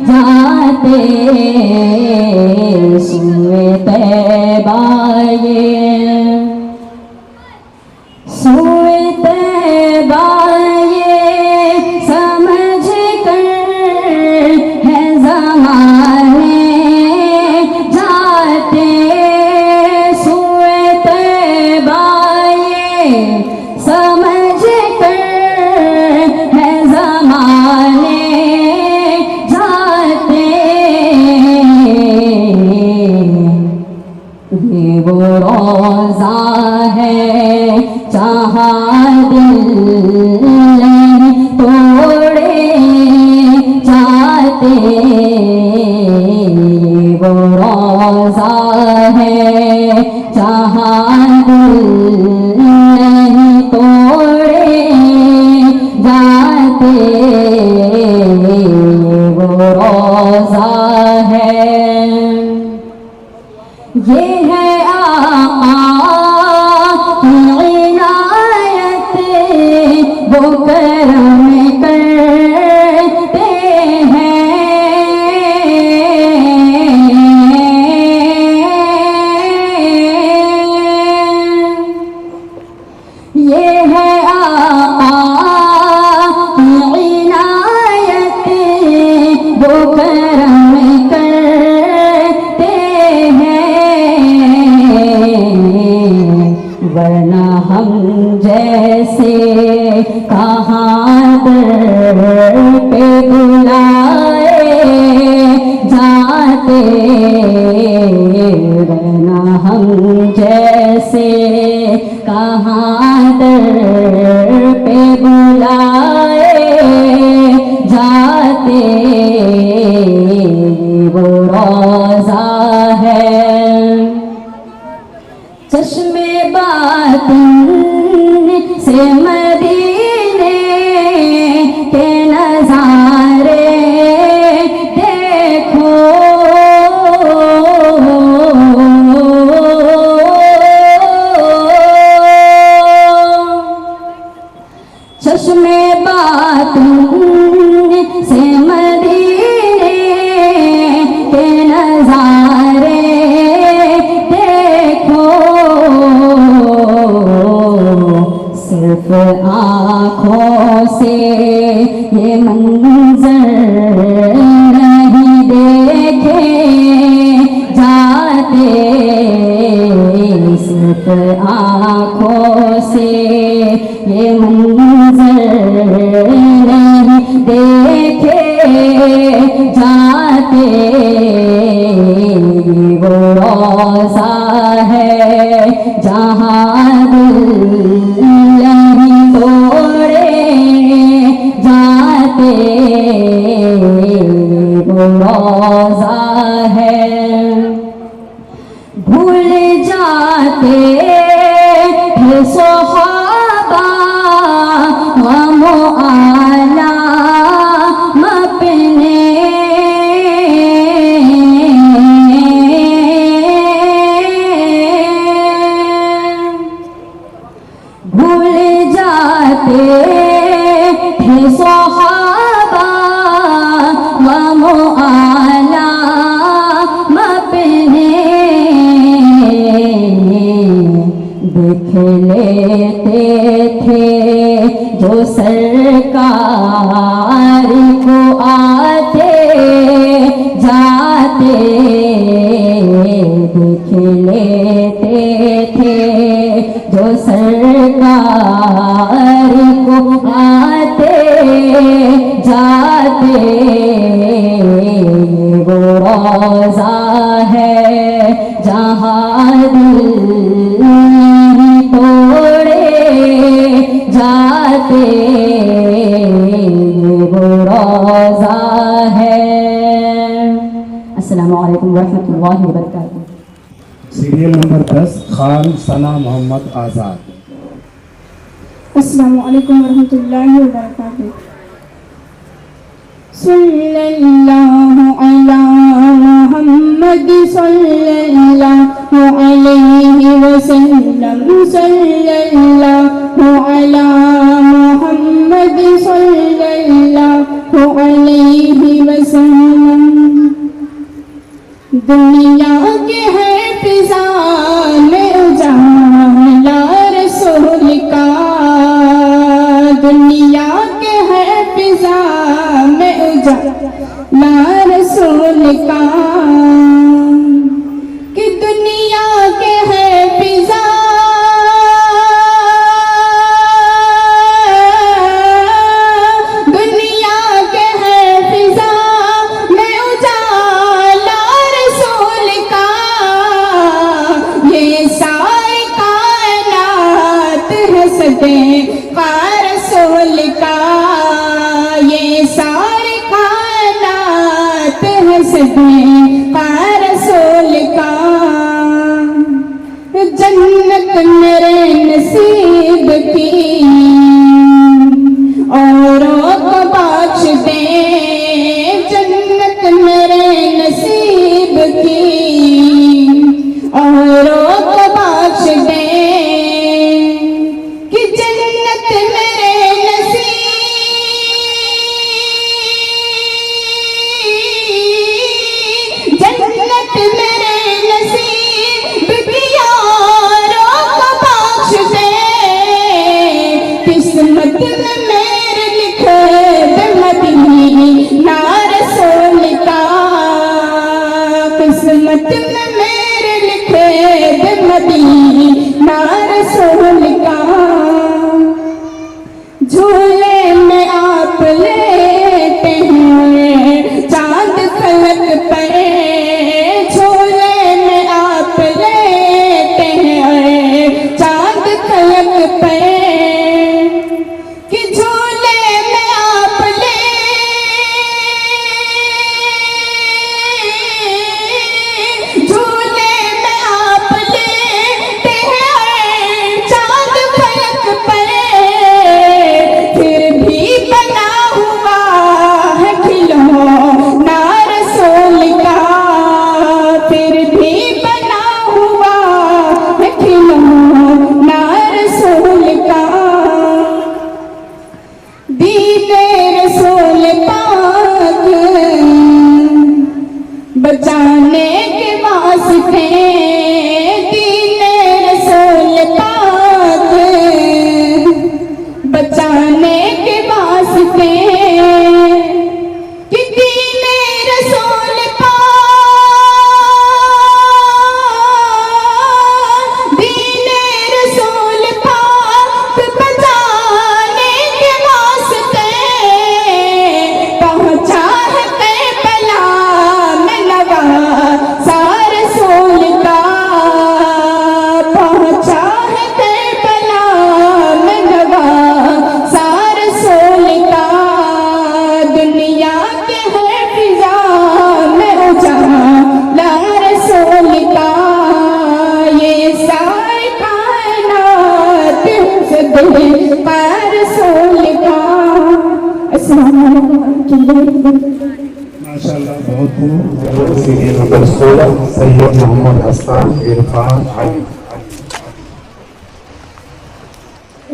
जाते सुए पैबाये सुए पैबाये समझ कर है ज़माने जाते सुए पैबाये समझ कर है ज़माने जाते। ये वो रोज़ा है जहाँ दिल नहीं तोड़े जाते। वो रोज़ा है जहाँ दिल नहीं तोड़े जाते। वो रोज़ा है ये है आका की इनायत वो करम करते हैं। ये है आका की इनायत वो करम करते वरना हम जैसे कहाँ दर पे बुलाए जाते। वरना हम जैसे कहाँ दर पे बुलाए जाते। चश्मे बातून से मदीने के नजारे देखो, सिर्फ आँखों से ये मंजर नहीं देखे जाते, सिर्फ आँखों से ये मंजर नहीं देखे जाते। वो रोज़ा है जहाँ दिल नहीं तोड़े जाते, वो रोज़ा है। भूल जाते थे सहाबा गम आलम अपने, भूल जाते थे सहाबा गम आलम अपने, देख लेते थे जो सरकार को आते जाते, देख लेते थे जो सरकार को आते जाते। वो रोज़ा है जहाँ दिल नहीं तोड़े जाते, वो रोज़ा है। अस्सलामु अलैकुम वरहमतुल्लाहि वबरकातुहू। सीरियल नंबर 10 खान सना मोहम्मद आज़ाद। अस्सलामु अलैकुम वरहमतुल्लाहि वबरकातुहू। सल्लल्लाहु अला मुहम्मद सल्लल्लाहु अलैहि वसल्लम, सल्लल्लाहु अला मुहम्मद सल्लल्लाहु अलैहि वसल्लम। दुनिया के है फिजा में उजाला रसूल का, दुनिया के है फिजा में उजाला रसूल का, कि दुनिया के है फिजा रसूल का, ये सारे कायनात हंसते रसूल का। जन्नत मेरे नसीब की औरों को बख्श दे, जन्नत मेरे नसीब की औरों को बख्श दे, कि जन्नत मेरे नसीब, जन्नत मेरे नसीब की औरों को बख्श दे, किस्मत में मेरे लिखे मदीना रसूल का, किस्मत में मेरे लिखे मदीना रसूल का। झूले में आप लेते हैं चांद फलक पर, झूले में आप लेते हैं चांद फलक पर, कि झूले में आप झूले में आप लेते हैं चांद फलक पर, फिर जाने के वास्ते कि दीने रसूल पाक, दीने रसूल पाक बचाने के वास्ते पहुंचा है करबला में लगा सा रसूल का, पहुंचा है करबला में लगा सा रसूल का। दुनिया के है फिजा में उजाला रसूल का, ये सारी कायनात से दिल पर रसूल का। अस्सलाम वालेकुम। माशाल्लाह बहुत खूब। Serial number 16 Syed Mohammad Hasan Irfan Ali.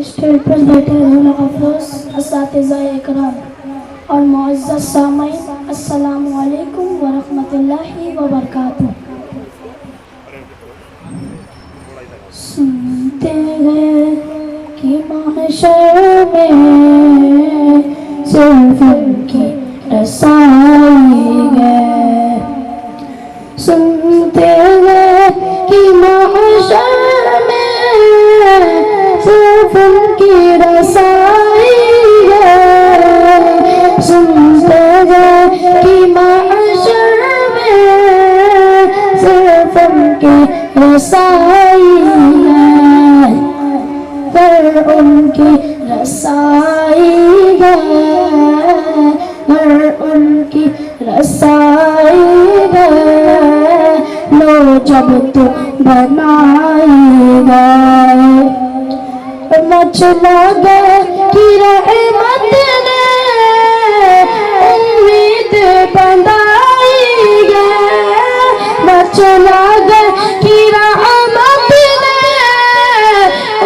Stage पर बैठे रहने अफरोज असातिज़ा इकराम और मुअज़्ज़ज़ सामईन, अस्सलामु अलैकुम व रहमतुल्लाहि व बरकातुहू। सुनते हैं कि महशर में सिर्फ उनकी रसाई है, सुनते हैं कि महशर में सिर्फ उनकी रसाई है, सुनते हैं कि महशर में सिर्फ उनकी रसाई है, पर उनकी रसाई है, पर उनकी रसाई है। लो जब तो बनाएगा मचला गए कि रहमत ने उम्मीद बंधाई गए, मचला गए कि रहमत ने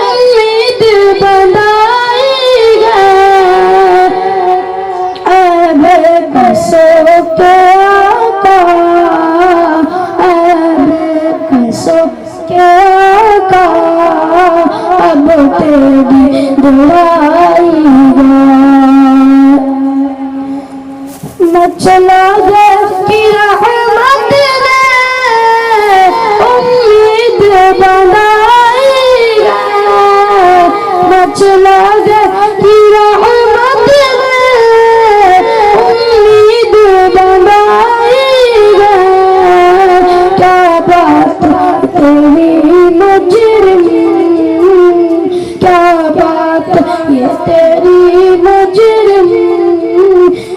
उम्मीद बंधाई गए। अबे बसो के आका, अबे बसो के आका, अब तेरी दुआई है। मचला गया कि रहमत ने उम्मीद बनाई है, मचला गया कि रहमत ने उम्मीद बनाई है। क्या बात तेरी मुजरिम, क्या बात ये तेरी मुजरिम,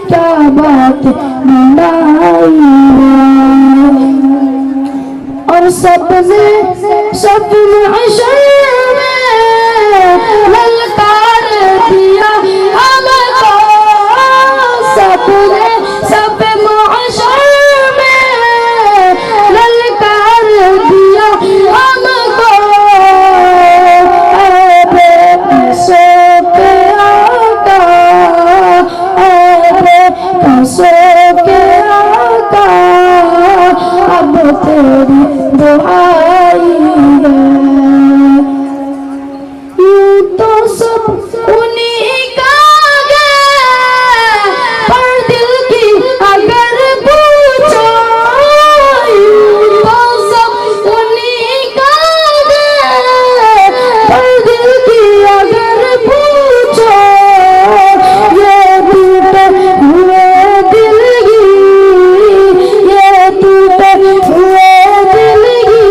क्या बात बनाई है। और सबने हशर में ललकार दिया हमको, सबने महशर में ललकार दिया हमको। अबे बसो के आका, अबे बसो के आका, अब तेरी दुआई है। यूं तो सब उन्हीं का है, पर दिल की अगर पूछो, यूं तो सब उन्हीं का है, पर दिल की अगर पूछो, ये टूटे हुए दिल की, ये टूटे हुए दिल की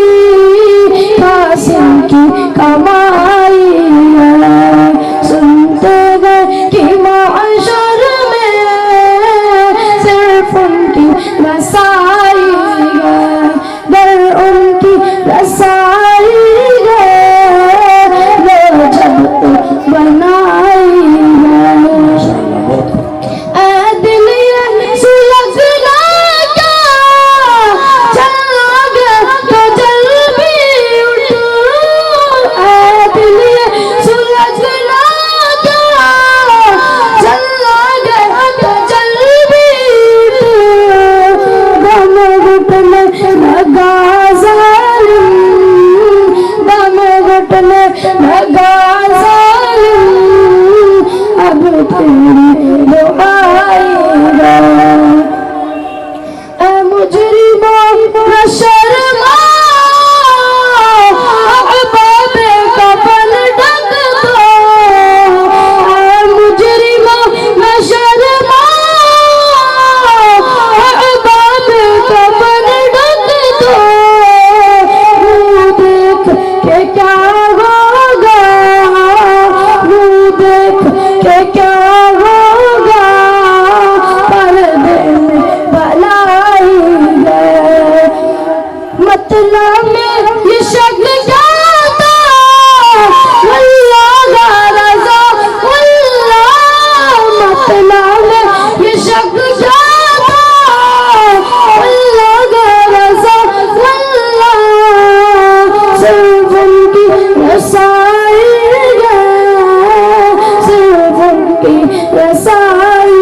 उनकी रसाई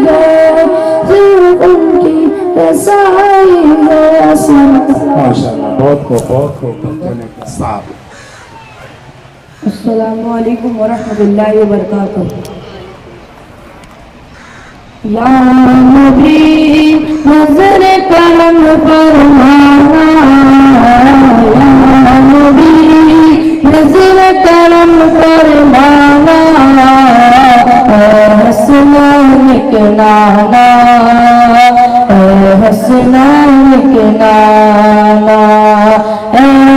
है, सिर्फ उनकी रसाई है। माशाल्लाह, बहुत खूब बच्चों ने किया। साहब अस्सलामु अलैकुम वरहमतुल्लाहि वबरकातुहू। या नबी नजर करम फरमाना, या नबी नजर करम फरमाना, हसनैन के नाना, हसनैन के नाना,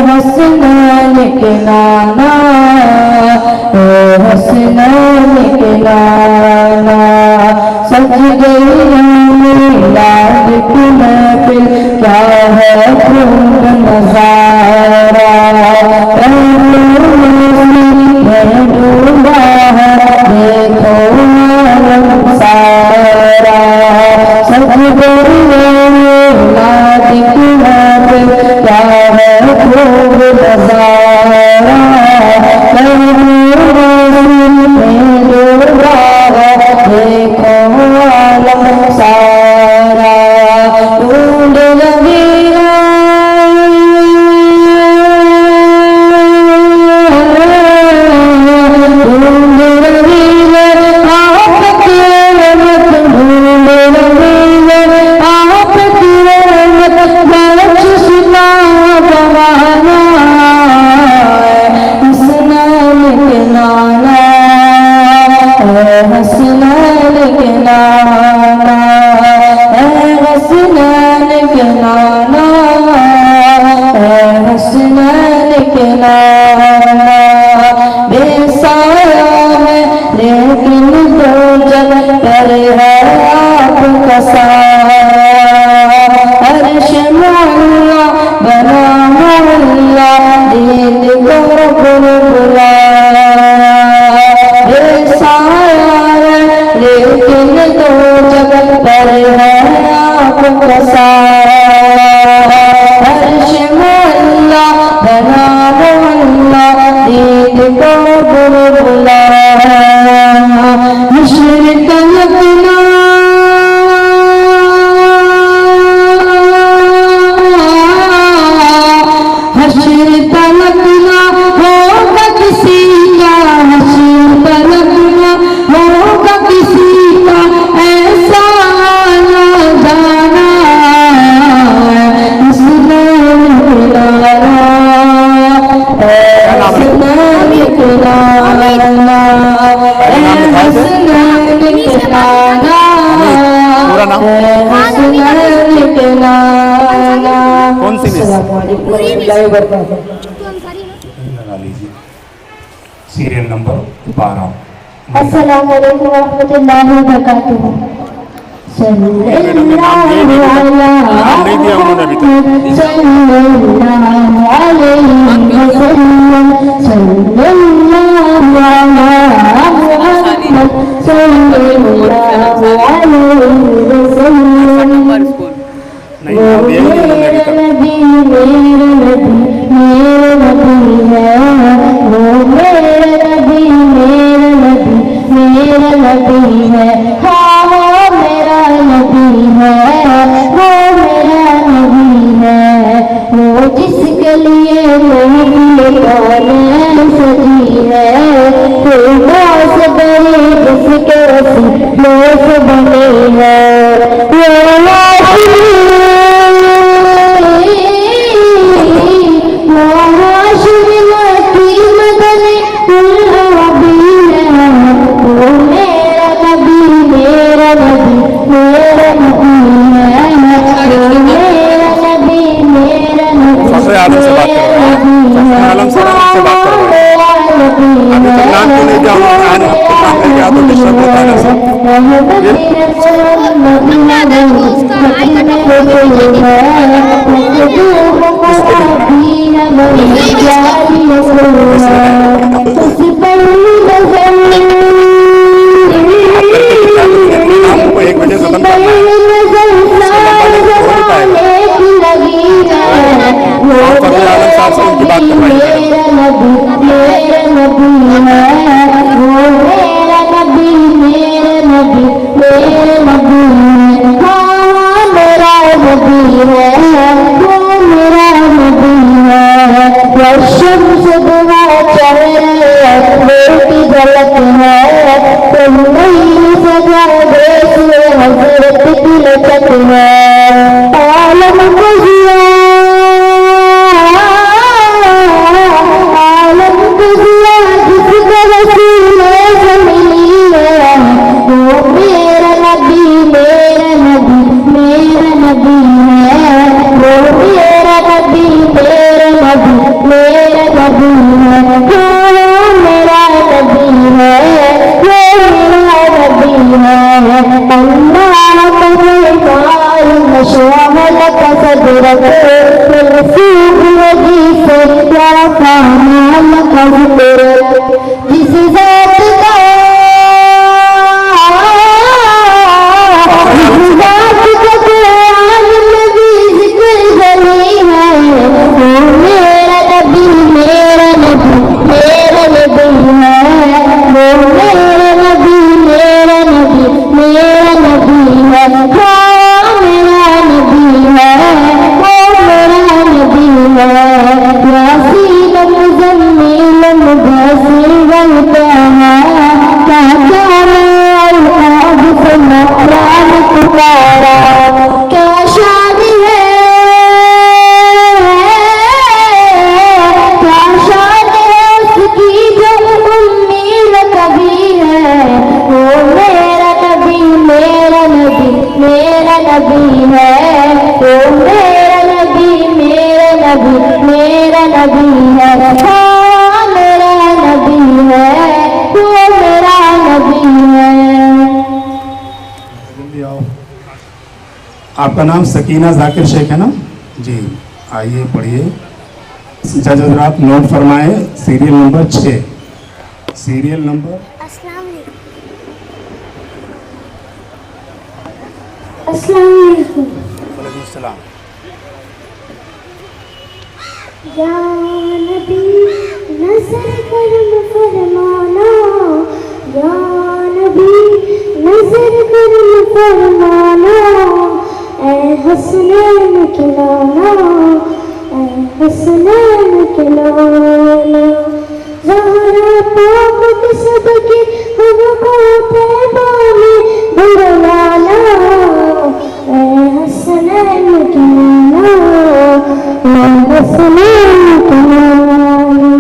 हसनैन के नाना, हसनैन के नाना। सज गई मिलाद की महफिल, क्या है खूब नजारा, मैं डूबा है देखो आलम सारा। सज गई मिलाद की महफिल, क्या है खूब नजारा, मैं डूबा है देखो आलम सारा। ढूंढ लगी कौन सी सीरियल नंबर 12। अस्सलामु अलैकुम वरहमतुल्लाहि वबरकातुहू। सल्लल्लाहु जिसके लिए सजी है, से बड़ी जिसके लोग बने हैं। आलम से बात कर रहा हूँ, आलम से बात कर रहा हूँ। अभी तक नाम क्यों नहीं दिया, नाम नहीं दिया तो डिस्टर्ब होता है आपको 1 बजे खत्म करना है, आप फजल आलम साहब से उनकी बात करवाइए। नबी मेरा नबी है, हाँ मेरा नबी है, वो मेरा नबी है। शम्स दुआ चेहरे बेटी गलत है, तुम नहीं सजा देश में हजरत की लचक है। आलम को जिया, आलम को जिया जिसका वसीले से मिली है, वो मेरा नबी मेरा नबी मेरा नबी है, वो मेरा नबी मेरा नबी मेरा नबी है, वो मेरा नबी है, वो मेरा नबी है। अल्लाह करे माल मशहल का सदरत सूरजी से क्या कामाल का ज़िक्र, जिस ज़ात का कुरान में भी ज़िक्र जली है, वो मेरा नबी मेरा नबी मेरा नबी है, वो मेरा नबी मेरा नबी मेरा नबी है, वो मेरा नबी है, वो मेरा नबी है। यासीन मुज़म्मिल मुदस्सिर वल्क़यामा, क्या क्या मैं आज सुना प्राण पुकारा, क्या शान है, क्या शान है उसकी जो उम्मीद कभी है, वो मेरा नबी मेरा नबी मेरा नबी है, वो मेरा नबी मेरा नबी मेरा नबी है, हाँ मेरा नबी है, वो मेरा नबी है। जल्दी आओ। आपका नाम सकीना जाकिर शेख है ना जी? आइए पढ़िए। जज हज़रात नोट फरमाए, सीरियल नंबर 6, सीरियल नंबर अस्सलाम वालेकुम। सलाम। या नबी नज़र करम फरमाना, या नबी नज़र करम फरमाना, ऐ हसनैन के लाना, ऐ हसनैन के लाना। ज़हरा पाक के सदके हमको तैबा में बुलवाना, ऐ हसनैन के लाना, ऐ हसनैन के लाना।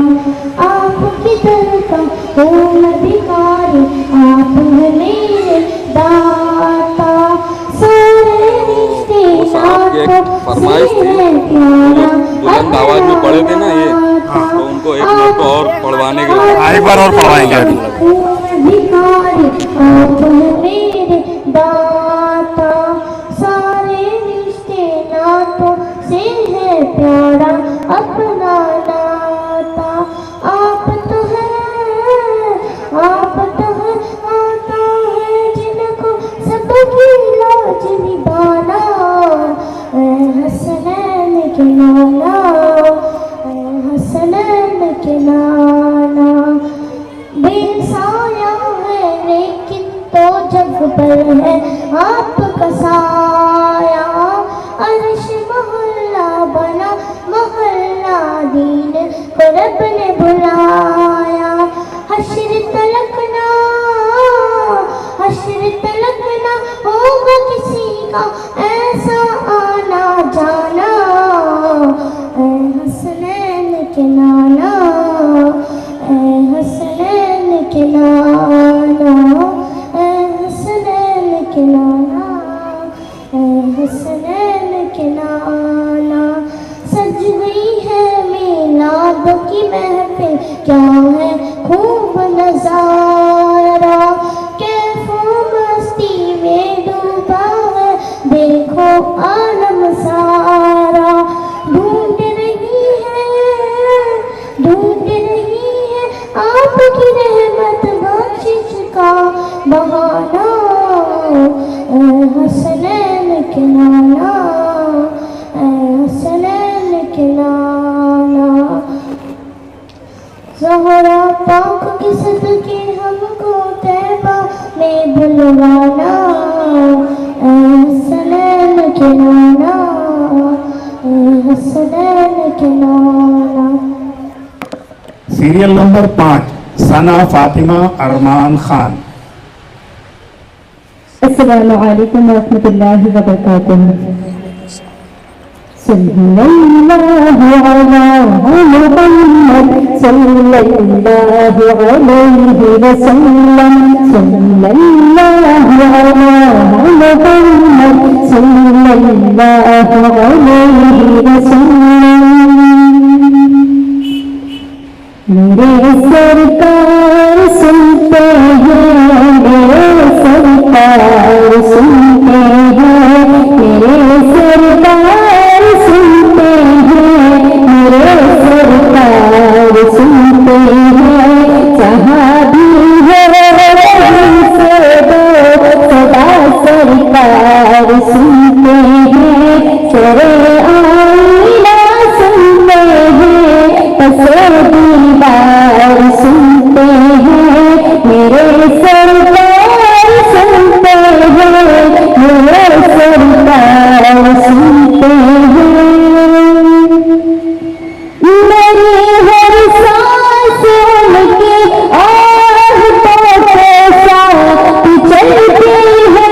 आपकी दरगाह हो मैं भिखारी, आप हैं मेरे दाता, सारे रिश्ते नातों फरमाइश थी, बुलंद आवाज में पढ़े थे ना ये, तो उनको एक मिनट तो और पढ़वाने के लिए एक बार और पढ़वाएंगे। भिखारी आप हैं मेरे दाता, सारे रिश्ते नातों से है प्यारा अपना नाता। आप तो है आता है जिनको सबकी लाज निभाना, ऐ हसनैन के नाना, ऐ हसनैन के नाना। बेसाया है लेकिन तो जग पर है आपका साया, अर्श मोहल्ला बना मोहल्ला दीन को रब ने बुलाया। हश्र तलक ना होगा किसी का ऐसा आना जाना, ऐ हसनैन के नाना, ऐ हसनैन के नाना, ऐ हसनैन के नाना, ऐ हसनैन के नाना। सज गई है मीलाद की महफिल, क्या है खूब नजारा, कैफो मस्ती में डूबा है देखो आलम सारा। ढूंढ रही है आपकी रहमत बख्शिश का बहाना, ऐ हसनैन के नाना, ऐ हसनैन के नाना। ज़हरा पाक के सदके हमको तैबा में बुलवा सीरियल नंबर 5 सना फातिमा अरमान खान। अस्सलामु अलैकुम वरहमतुल्लाहि वबरकातुहू। सल्लल्लाहु अला मुहम्मद सल्लल्लाहु अलैहि वसल्लम। सल्लल्लाहु अला मुहम्मद सल्लल्लाहु अलैहि वसल्लम। मेरे सरकार सुनते हैं, मेरे सरकार सुनते हैं, मेरे सरकार सुनते हैं, मेरे सरकार सुनते हैं। जहाँ भी है से दो सदा सरकार सुनते हैं। सरे आईना सुनते हैं, पसे दीवार सुनते हैं। मेरे सरकार सुनते हैं, मेरे सरकार सुनते हैं। मेरी हर सांस उनकी आहटों के साथ चलती है।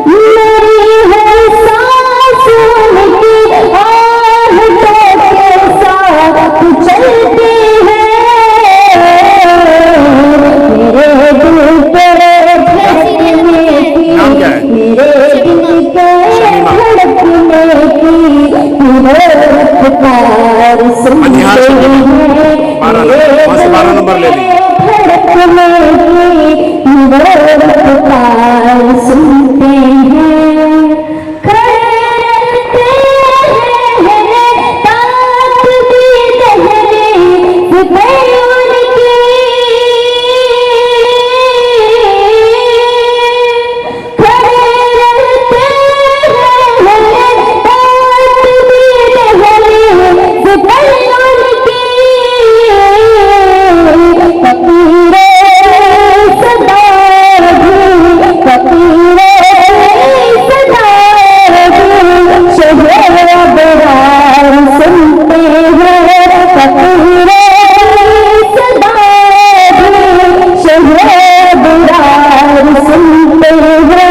मेरी हर सांस उनकी आहटों के साथ चलती है। मेरे दिल के धड़कने की, मेरे दिल के धड़कने की रफ्तार सुनते हैं। मेरे नंबर ले ली। धड़कने की रफ्तार सुनते हैं। करते हैं तात भी लहरे फिक्र उनकी। करते हैं तात भी लहरे फिक्र उनकी। फकीरे सदा भी, फकीरे सदा भी शहर अबरार सुनते हैं। फकीरे सदा भी शहर अबरार सुनते हैं।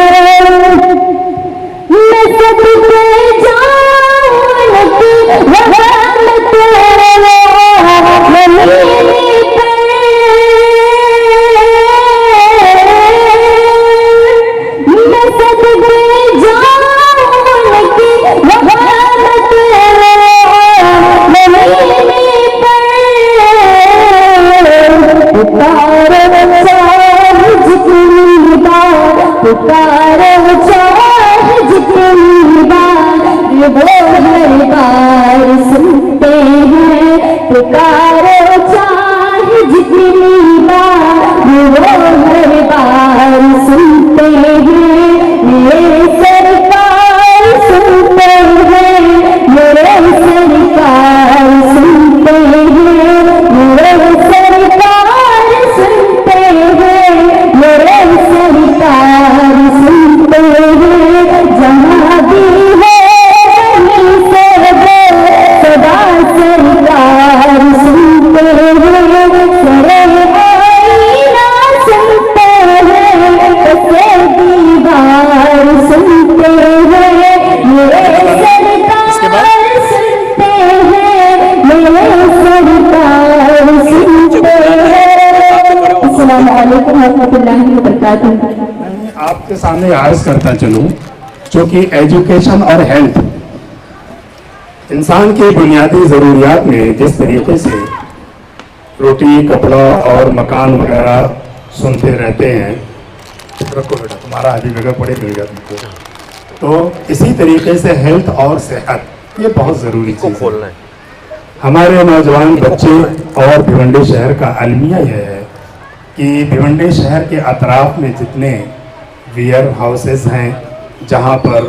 मैं सबके जान की रहमत मैं सबके जान की रहमत पुकारो चाहे जितनी बार, पुकारो चाहे जितनी बार, वो हर बार सुनते हैं। पुकारो चाहे जितनी बार, वो हर बार सुनते हैं। मेरे सरकार सुनते हैं, मेरे सरकार सुनते हैं, मेरे सरकार सुनते हैं, मेरे सरकार सुनते हैं। जहाँ भी है वहीं से वो सदा सरकार सुनते हैं। सरे आईना सुनते हैं, पसे दीवार सुनते हैं। मेरे सरकार सुनते हैं, मेरे सरकार सुनते हैं। अस्सलामु अलैकुम वरहमतुल्लाहि वबरकातुहू। मैं आपके सामने अर्ज करता चलूं, चूँकि एजुकेशन और हेल्थ इंसान की बुनियादी ज़रूरियात में जिस तरीके से रोटी, कपड़ा और मकान वगैरह सुनते रहते हैं, रखो बेटा तुम्हारा आदि जगह पड़े मिलेगा तुमको, तो इसी तरीके से हेल्थ और सेहत ये बहुत ज़रूरी चीज़ है। हमारे नौजवान बच्चे और भिवंडी शहर का अलमिया यह है कि भिवंडी शहर के अतराफ में जितने वेयर हाउसेस हैं जहाँ पर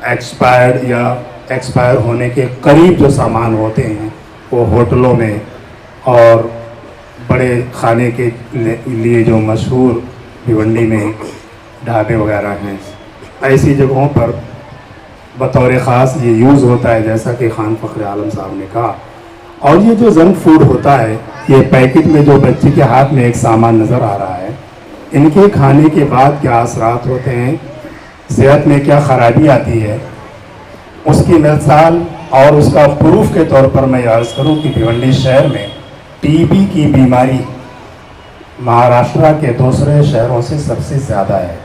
एक्सपायर्ड या एक्सपायर होने के करीब जो सामान होते हैं वो होटलों में और बड़े खाने के लिए जो मशहूर भिवंडी में ढाबे वगैरह हैं, ऐसी जगहों पर बतौर ख़ास ये यूज़ होता है, जैसा कि खान फ़ख्र आलम साहब ने कहा। और ये जो जंक फूड होता है, ये पैकेट में जो बच्चे के हाथ में एक सामान नज़र आ रहा है, इनके खाने के बाद क्या असरात होते हैं, सेहत में क्या ख़राबी आती है, उसकी मिसाल और उसका प्रूफ के तौर पर मैं अर्ज़ करूं कि भिवंडी शहर में टीबी की बीमारी महाराष्ट्र के दूसरे शहरों से सबसे ज़्यादा है।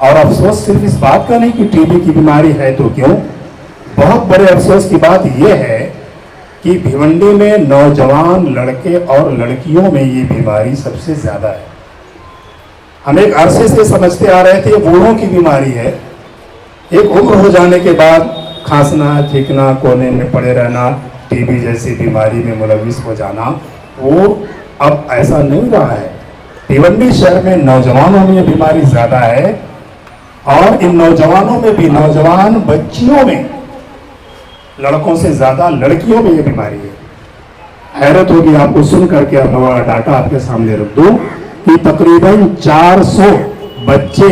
और अफसोस सिर्फ इस बात का नहीं कि टीबी की बीमारी है तो क्यों, बहुत बड़े अफसोस की बात यह है कि भिवंडी में नौजवान लड़के और लड़कियों में ये बीमारी सबसे ज़्यादा है। हम एक अरसे से समझते आ रहे थे बूढ़ों की बीमारी है, एक उम्र हो जाने के बाद खांसना, छींकना, कोने में पड़े रहना, टीबी जैसी बीमारी में मुलविस हो जाना, वो अब ऐसा नहीं रहा है। भिवंडी शहर में नौजवानों में ये बीमारी ज़्यादा है और इन नौजवानों में भी, नौजवान बच्चियों में लड़कों से ज़्यादा लड़कियों में ये बीमारी है। हैरत होगी आपको सुन करके, अब मैं डाटा आपके सामने रख दूं कि तकरीबन 400 बच्चे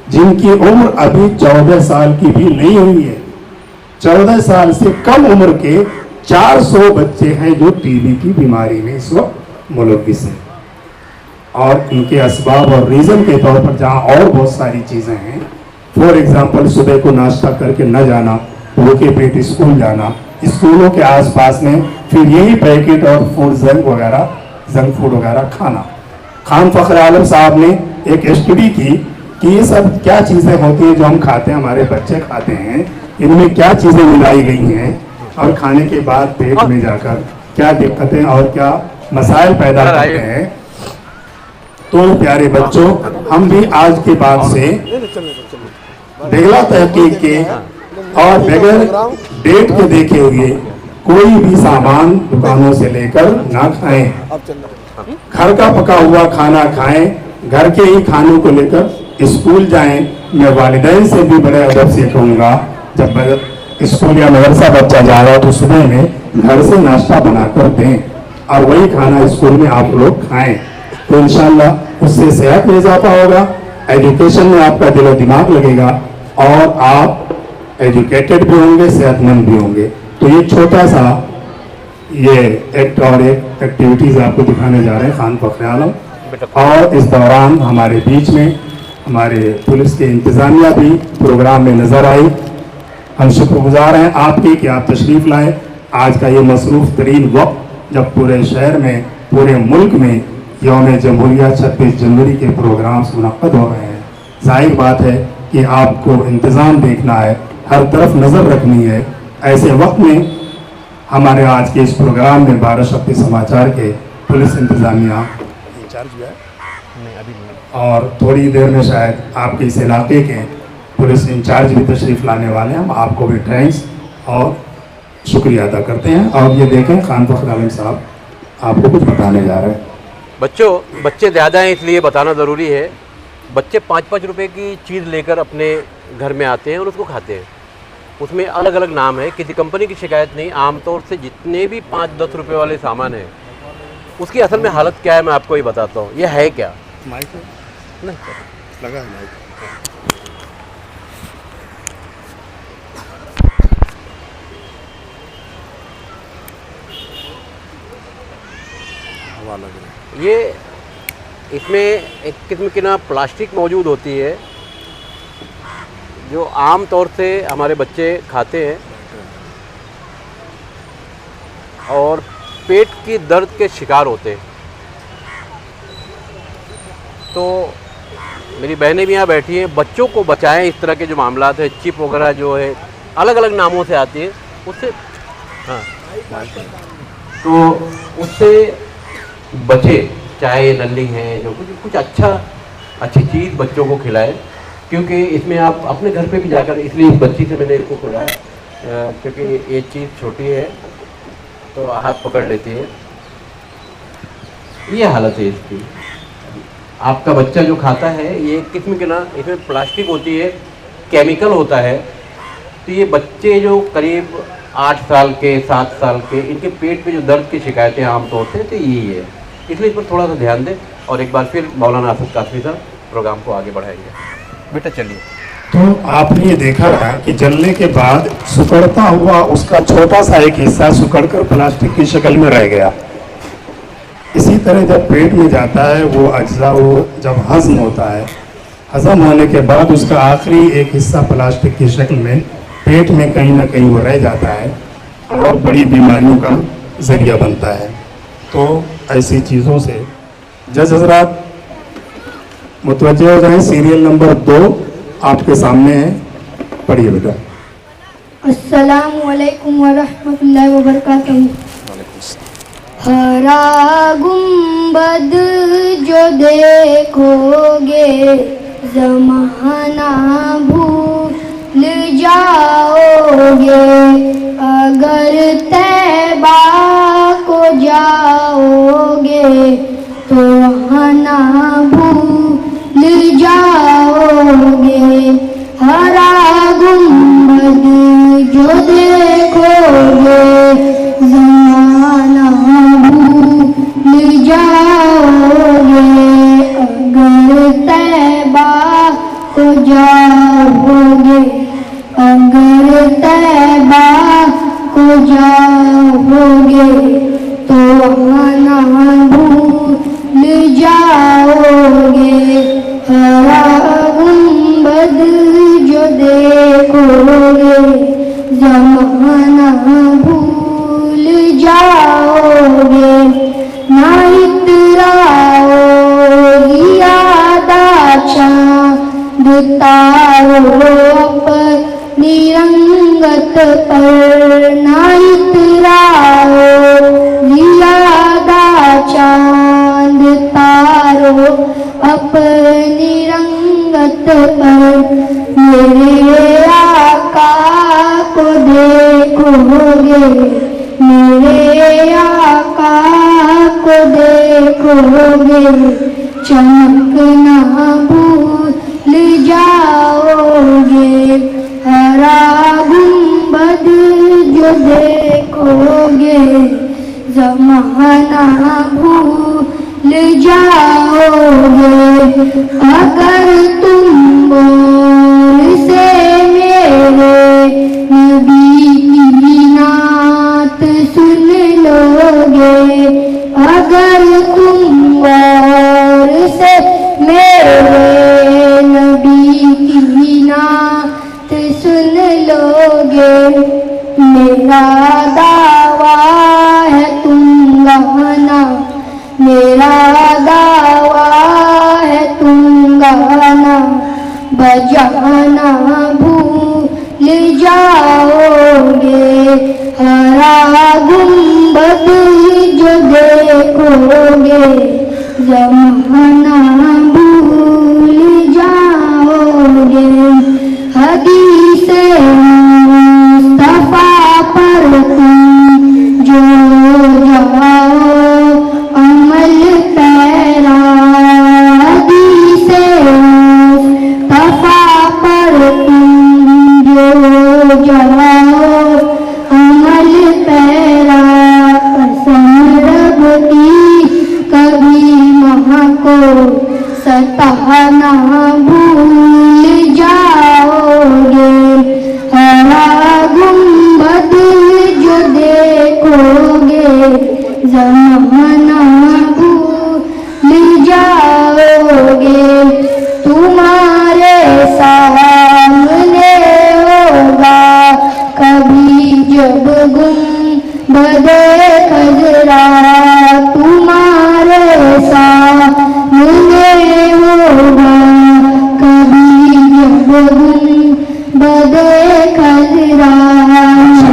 जिनकी उम्र अभी 14 साल की भी नहीं हुई है, 14 साल से कम उम्र के 400 बच्चे हैं जो टीबी की बीमारी में इस वक्त मुलविस हैं। और इनके असबाब और रीज़न के तौर पर जहाँ और बहुत सारी चीज़ें हैं, फॉर एग्जांपल सुबह को नाश्ता करके न जाना, भूखे पेट स्कूल जाना, स्कूलों के आसपास में फिर यही पैकेट और फूड जंक फूड वगैरह खाना। खान फ़ख्र आलम साहब ने एक स्टडी की कि ये सब क्या चीज़ें होती हैं जो हम खाते हैं, हमारे बच्चे खाते हैं, इनमें क्या चीज़ें मिलाई गई हैं और खाने के बाद पेट में जाकर क्या दिक्कतें और क्या मसाइल पैदा करते हैं। तो प्यारे बच्चों, हम भी आज के बाद से बेगला तहकीक के और बगैर डेट के देखे हुए कोई भी सामान दुकानों से लेकर ना खाएं, घर का पका हुआ खाना खाएं, घर के ही खानों को लेकर स्कूल जाएं। मैं वालिदैन से भी बड़े अदब से कहूँगा, जब स्कूल या मदरसा बच्चा जा रहा हो तो सुबह में घर से नाश्ता बनाकर दें और वही खाना स्कूल में आप लोग खाएं, तो इंशाल्लाह उससे सेहत में इजाफा होगा, एजुकेशन में आपका दिलो दिमाग लगेगा और आप एजुकेटेड भी होंगे, सेहतमंद भी होंगे। तो ये छोटा सा ये एक्ट और एक एक्टिविटीज़ आपको दिखाने जा रहे हैं खान फ़ख्र आलम। और इस दौरान हमारे बीच में हमारे पुलिस के इंतज़ामिया भी प्रोग्राम में नज़र आई। हम शुक्रगुजार हैं आपके कि आप तशरीफ़ लाए। आज का ये मसरूफ़ तरीन वक्त जब पूरे शहर में, पूरे मुल्क में यौम जमहूरिया 26 जनवरी के प्रोग्राम्स मुनक़्क़द हो रहे हैं, ज़ाहिर बात है कि आपको इंतज़ाम देखना है, हर तरफ नज़र रखनी है। ऐसे वक्त में हमारे आज के इस प्रोग्राम में भारत शक्ति समाचार के पुलिस इंतज़ामिया इंचार्ज भी है और थोड़ी देर में शायद आपके इस इलाके के पुलिस इंचार्ज भी तशरीफ़ लाने वाले हैं। हम आपको भी थैंक्स और शुक्रिया अदा करते हैं। और ये देखें खान फ़ख्र आलम साहब आपको कुछ बताने जा रहे हैं। बच्चे ज़्यादा हैं इसलिए बताना ज़रूरी है। बच्चे 5-5 रुपए की चीज़ लेकर अपने घर में आते हैं और उसको खाते हैं। उसमें अलग अलग नाम है, किसी कंपनी की शिकायत नहीं। आमतौर से जितने भी 5-10 रुपए वाले सामान हैं उसकी असल में हालत क्या है मैं आपको ही बताता हूँ। ये है क्या, माइक नहीं लगा है माइक। हवा लग रहा है। ये इसमें एक किस्म की ना प्लास्टिक मौजूद होती है जो आम तौर से हमारे बच्चे खाते हैं और पेट की दर्द के शिकार होते हैं। तो मेरी बहनें भी यहाँ बैठी हैं, बच्चों को बचाएं इस तरह के जो मामलात है, चिप वगैरह जो है अलग अलग नामों से आती है, उससे हाँ तो उससे बचे। चाहे नली है जो कुछ अच्छी चीज़ बच्चों को खिलाएं, क्योंकि इसमें आप अपने घर पे भी जाकर, इसलिए इस बच्ची से मैंने इसको खुलाया क्योंकि ये चीज़ छोटी है तो हाथ पकड़ लेती है। ये हालत है इसकी। आपका बच्चा जो खाता है ये किस्म के ना, इसमें प्लास्टिक होती है, केमिकल होता है। तो ये बच्चे जो करीब 8 साल के 7 साल के, इनके पेट पे जो दर्द की शिकायतें आमतौर से तो यही है, इसलिए इस पर थोड़ा सा ध्यान दें। और एक बार फिर मौलाना आसिफ कासमी साहब प्रोग्राम को आगे बढ़ाएंगे। बेटा चलिए। तो आपने ये देखा था कि जलने के बाद सिकुड़ता हुआ उसका छोटा सा एक हिस्सा सिकुड़कर प्लास्टिक की शक्ल में रह गया। इसी तरह जब पेट में जाता है वो अज्जा, वो जब हजम होता है, हजम होने के बाद उसका आखिरी एक हिस्सा प्लास्टिक की शक्ल में पेट में कहीं ना कहीं वो रह जाता है और बड़ी बीमारियों का जरिया बनता है। तो ऐसी चीज़ों से जज हजरात मुतवज्जे हो जाएं। सीरियल नंबर 2 आपके सामने है, पढ़िए बेटा। अस्सलामु अलैकुम व रहमतुल्लाहि व बरकातहू। हरा गुंबद जो देखोगे ज़माना भूल जाओगे, अगर तैबा को जाओगे तो वहाँ ना भूल जाओगे। हरा गुंबद जो देखोगे ज़माना भूल जाओगे, अगर तैबा को जाओगे, अगर तैबा को जाओगे तो वहाँ ना भूल जाओगे। हरा गुंबद जो देखोगे ज़माना भूल जाओगे। ना इतराओ यादा चाँद तारो अपनी रंगत पर, ना इतराओ यादा चाँद तारो अपनी रंगत पर। मेरे आका को देखोगे, मेरे आका को देखोगे, चमकना भूल जाओगे। हरा गुंबद जो देखोगे ज़माना भूल जाओगे। अगर तुम गौर से मेरे नबी की नात सुन लोगे, अगर तुम गौर से मेरे नबी की नात सुन लोगे, मेरा दावा है तुम गाना, मेरा दावा है तुम गाना बजाना भूल जाओगे। हरा गुंबद जो देखोगे ज़माना भूल जाओगे। हदीस मुस्तफा पर तुम जो जाओ अमल पैरा, हदीस मुस्तफा पर तुम जो जाओ अमल पैरा। कसम रब की कभी वहाँ को सताना भूल जाओगे। हरा गुंबद जो देखोगे ज़माना भूल जाओगे। तुम्हारे सामने होगा कभी जब गुंबद खजरा, तुम्हारे सामने होगा कभी जब गुंबद खजरा।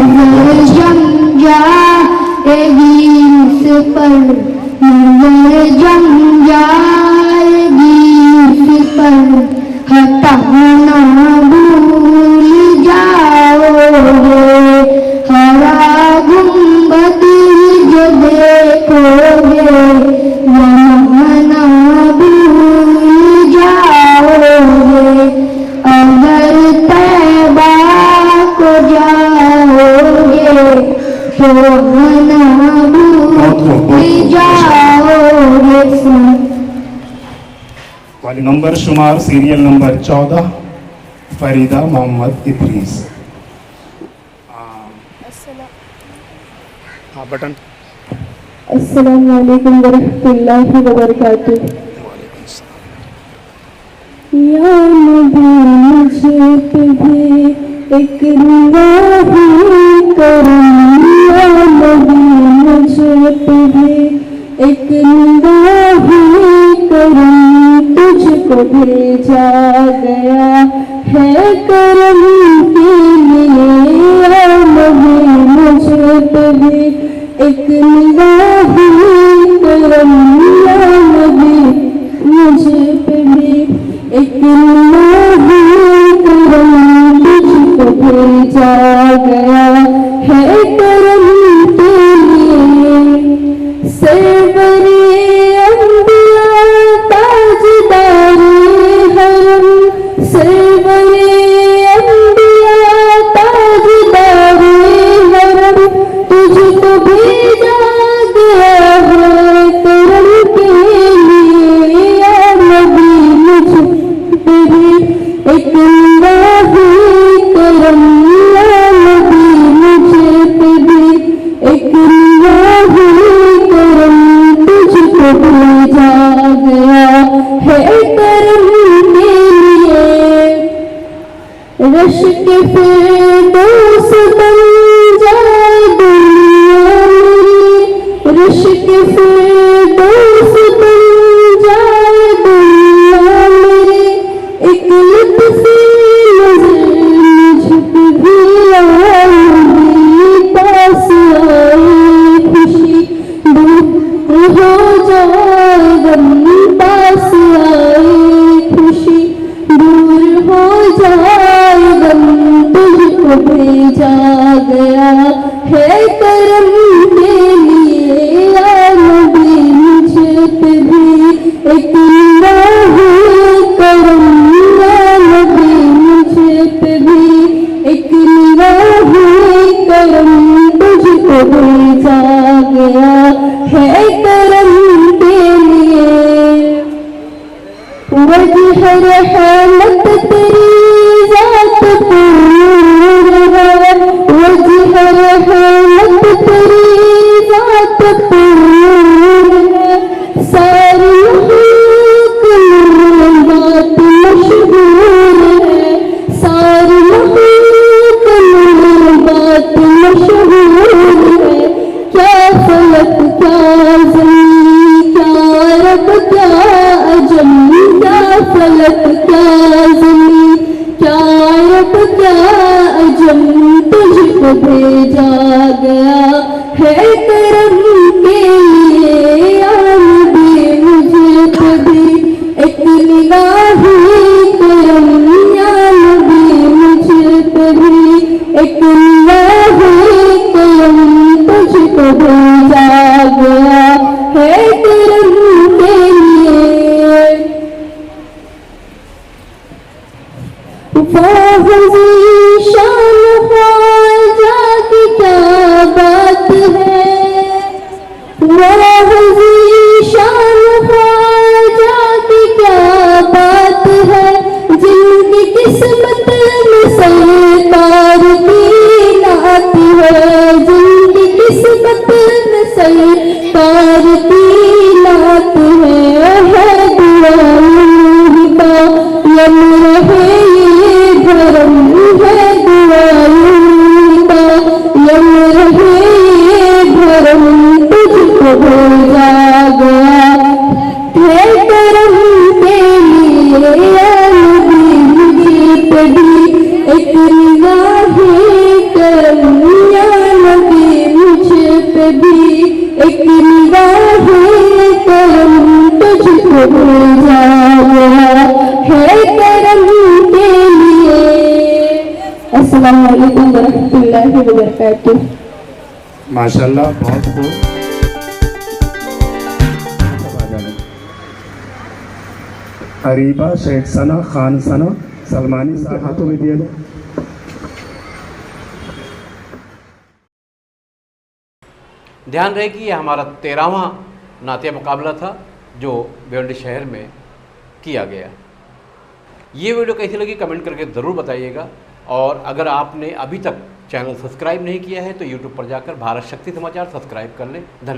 नजर जम जाएगी उस पर, नजर जम जाएगी उस पर, हटाना भूल जाओगे। हरा गुंबद जो देखोगे ज़माना भूल जाओगे, अगर तैबा को जाओगे तो ना भूल जाओगे। वाली नंबर शुमार सीरियल नंबर 14 फरीदा मोहम्मद इद्रीस। हाँ बटन। अस्सलाम वालेकुम वरहमतुल्लाहि वबरकातुह। या नबी मुझे पे भी एक निगाह करम, या नबी मुझे पे भी एक निगाह करम, तुझको भेजा गया है करम के लिए। या नबी मुझे पे भी एक निगाह करम, या नबी मुझे पे भी एक निगाह करम, तुझको भेजा गया है करम के लिए। सरवरे अंबिया ताजदारे हरम, सरवरे अंबिया ताजदारे हरम, तुझको भेजा गया है करम के लिए। या नबी मुझे पे भी एक निगाह करम, या नबी मुझे पे भी एक निगाह करम, तुझको भेजा गया है करम के लिए। रश के फिरदौस बन जाए दुनिया मेरी, रश के फिरदौस बन जाए दुनिया मेरी। एक लुत्फ़े नज़र मुझ पे भी आए, पास आए खुशी दूर हो जाए गम, पास आए खुशी दूर हो जाए गम, तुझको भेजा गया है करम के लिए। या नबी मुझे पे भी एक निगाह करम, या नबी मुझे पे भी एक निगाह करम, तुझको भेजा गया है करम के लिए। वजह रहमत तेरी ज़ात पूर है, वजह रहमत तेरी ज़ात पूर है। सारी मखलूक में बात मशहूर है, सारी मखलूक में बात मशहूर है। क्या फलक क्या ज़मीन क्या रब क्या अजम, क्या फलक क्या ज़मीन क्या रब क्या अजम, तुझको भेजा गया है करम के लिए। या नबी मुझे पे भी एक निगाह करम, या नबी मुझे पे भी एक निगाह करम, तुझको भेजा गया है करम के लिए। वाह शान ख्वाजा की क्या बात है, वाह शान ख्वाजा की क्या बात है। जिनकी किस्मत में सरकार की नात है, जिनकी किस्मत में सरकार की नात है दुआओं का यम रहे ये भरम, है दुआओं का यम रहे ये भरम, तुझको भेजा गया है करम के लिए। या नबी मुझे पे भी एक निगाह करम, या नबी मुझे पे भी एक निगाह करम, तुझको भेजा गया है करम के लिए। अस्सलाम वालेकुम वरहमतुल्लाहि वबरकातुह। माशाल्लाह बहुत खूब। अरीबा शेख सना खान सना सलमानी साहब हाथों में दिया जाए। ध्यान रहे कि यह हमारा 13वां नातिया मुकाबला था जो भिवंडी शहर में किया गया। ये वीडियो कैसी लगी कमेंट करके ज़रूर बताइएगा। और अगर आपने अभी तक चैनल सब्सक्राइब नहीं किया है तो यूट्यूब पर जाकर भारत शक्ति समाचार सब्सक्राइब कर लें। धन्यवाद।